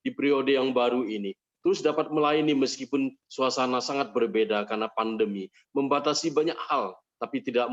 di periode yang baru ini, terus dapat melayani meskipun suasana sangat berbeda karena pandemi, membatasi banyak hal, tapi tidak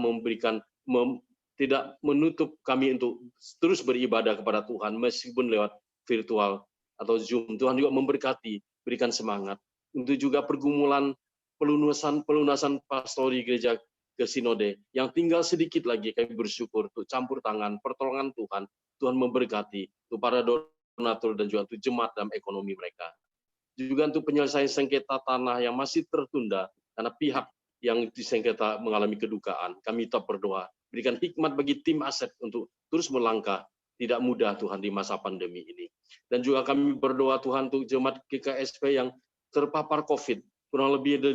tidak menutup kami untuk terus beribadah kepada Tuhan meskipun lewat virtual atau Zoom. Tuhan juga memberkati, berikan semangat. Untuk juga pergumulan pelunasan pastori gereja ke sinode yang tinggal sedikit lagi, kami bersyukur untuk campur tangan pertolongan Tuhan. Tuhan memberkati untuk para donatur dan juga untuk jemaat dalam ekonomi mereka. Juga untuk penyelesaian sengketa tanah yang masih tertunda karena pihak yang disengketa mengalami kedukaan. Kami tetap berdoa, berikan hikmat bagi tim aset untuk terus melangkah. Tidak mudah Tuhan di masa pandemi ini. Dan juga kami berdoa Tuhan untuk jemaat GKSP yang terpapar COVID, kurang lebih ada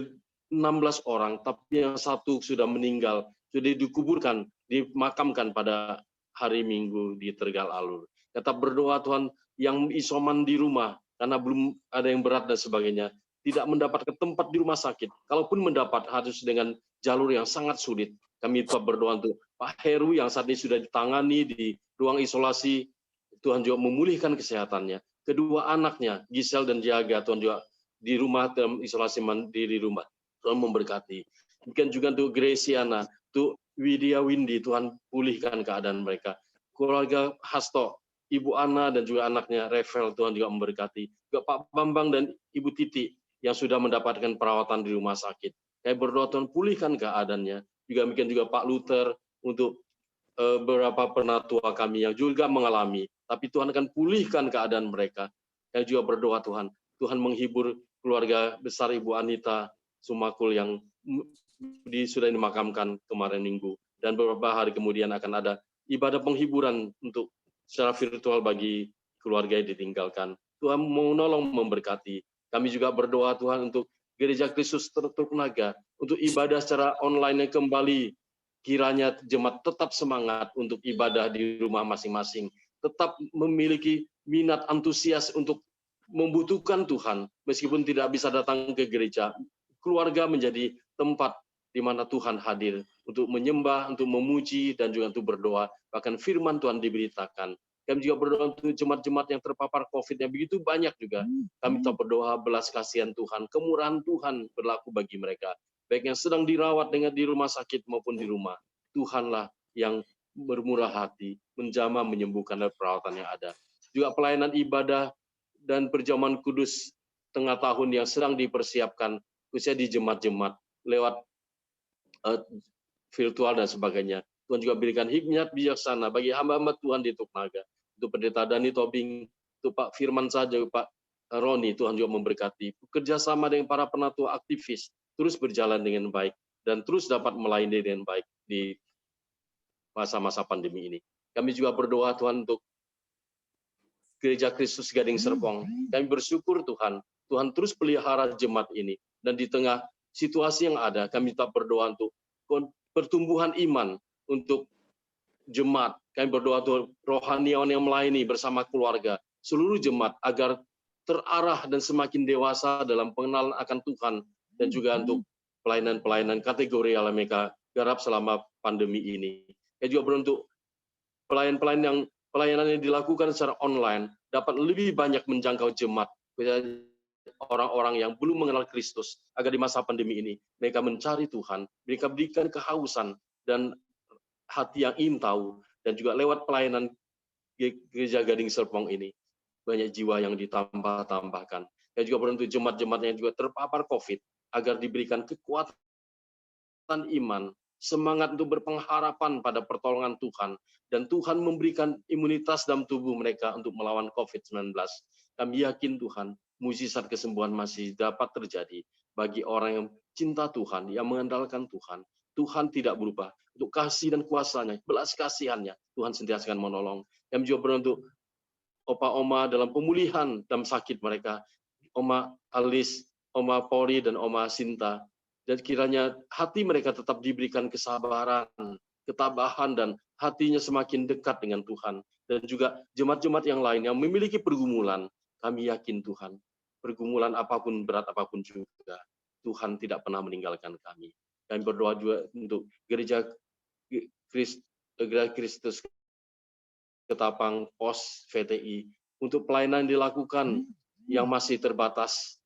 16 orang, tapi yang satu sudah meninggal, sudah dikuburkan, dimakamkan pada hari Minggu di Tegal Alur. Tetap berdoa Tuhan yang isoman di rumah, karena belum ada yang berat dan sebagainya, tidak mendapatkan tempat di rumah sakit. Kalaupun mendapat, harus dengan jalur yang sangat sulit. Kami tetap berdoa untuk Pak Heru yang saat ini sudah ditangani di ruang isolasi, Tuhan juga memulihkan kesehatannya. Kedua anaknya, Gisel dan Jaga, Tuhan juga di rumah dalam isolasi mandiri rumah. Tuhan memberkati. Demikian juga untuk Graciana, untuk Widya Windy, Tuhan pulihkan keadaan mereka. Keluarga Hasto, Ibu Ana dan juga anaknya Revel, Tuhan juga memberkati. Juga Pak Bambang dan Ibu Titi yang sudah mendapatkan perawatan di rumah sakit. Saya berdoa Tuhan pulihkan keadaannya. Juga demikian juga Pak Luther untuk beberapa penatua kami yang juga mengalami. Tapi Tuhan akan pulihkan keadaan mereka. Saya juga berdoa Tuhan menghibur keluarga besar Ibu Anita Sumakul yang sudah dimakamkan kemarin Minggu, dan beberapa hari kemudian akan ada ibadah penghiburan untuk secara virtual bagi keluarga yang ditinggalkan. Tuhan menolong, memberkati. Kami juga berdoa Tuhan untuk Gereja Kristus Truknaga, untuk ibadah secara online yang kembali. Kiranya jemaat tetap semangat untuk ibadah di rumah masing-masing, tetap memiliki minat antusias untuk membutuhkan Tuhan, meskipun tidak bisa datang ke gereja. Keluarga menjadi tempat di mana Tuhan hadir untuk menyembah, untuk memuji, dan juga untuk berdoa. Bahkan firman Tuhan diberitakan. Kami juga berdoa untuk jemaat-jemaat yang terpapar COVID yang begitu banyak juga. Kami tetap berdoa belas kasihan Tuhan, kemurahan Tuhan berlaku bagi mereka. Baik yang sedang dirawat dengan di rumah sakit maupun di rumah. Tuhanlah yang bermurah hati, menjamah, menyembuhkan dari perawatan yang ada. Juga pelayanan ibadah dan perjamuan kudus tengah tahun yang sedang dipersiapkan, khususnya di jemaat-jemaat lewat virtual dan sebagainya. Tuhan juga berikan hikmat bijaksana bagi hamba-hamba Tuhan di Truknaga. Untuk Pendeta Dani Tobing, untuk Pak Firman saja, Pak Roni, Tuhan juga memberkati. Kerjasama dengan para penatua aktivis terus berjalan dengan baik dan terus dapat melayani dengan baik di masa-masa pandemi ini. Kami juga berdoa Tuhan untuk Gereja Kristus Gading Serpong. Kami bersyukur Tuhan terus pelihara jemaat ini. Dan di tengah situasi yang ada, kami tetap berdoa untuk pertumbuhan iman untuk jemaat. Kami berdoa untuk rohaniawan yang melayani bersama keluarga, seluruh jemaat agar terarah dan semakin dewasa dalam pengenalan akan Tuhan, dan juga untuk pelayanan-pelayanan kategori yang mereka garap selama pandemi ini. Kami juga berdoa untuk pelayanan yang dilakukan secara online dapat lebih banyak menjangkau jemaat. orang-orang yang belum mengenal Kristus, agar di masa pandemi ini mereka mencari Tuhan, mereka berikan kehausan dan hati yang ingin tahu, dan juga lewat pelayanan Gereja Gading Serpong ini banyak jiwa yang ditambah-tambahkan. Dan juga beruntung jemaat-jemaat yang juga terpapar COVID, agar diberikan kekuatan iman, semangat untuk berpengharapan pada pertolongan Tuhan, dan Tuhan memberikan imunitas dalam tubuh mereka untuk melawan COVID-19. Kami yakin Tuhan, mujizat kesembuhan masih dapat terjadi bagi orang yang cinta Tuhan, yang mengandalkan Tuhan. Tuhan tidak berubah. Untuk kasih dan kuasanya, belas kasihannya, Tuhan sentiasa akan menolong. Kami juga beruntung Opa-oma dalam pemulihan dalam sakit mereka, Oma Alis, Oma Pori, dan Oma Sinta. Dan kiranya hati mereka tetap diberikan kesabaran, ketabahan, dan hatinya semakin dekat dengan Tuhan. Dan juga jemaat-jemaat yang lain yang memiliki pergumulan, kami yakin Tuhan, pergumulan apapun, berat apapun juga, Tuhan tidak pernah meninggalkan kami. Kami berdoa juga untuk Gereja Kristus Ketapang Pos VTI, untuk pelayanan dilakukan yang masih terbatas,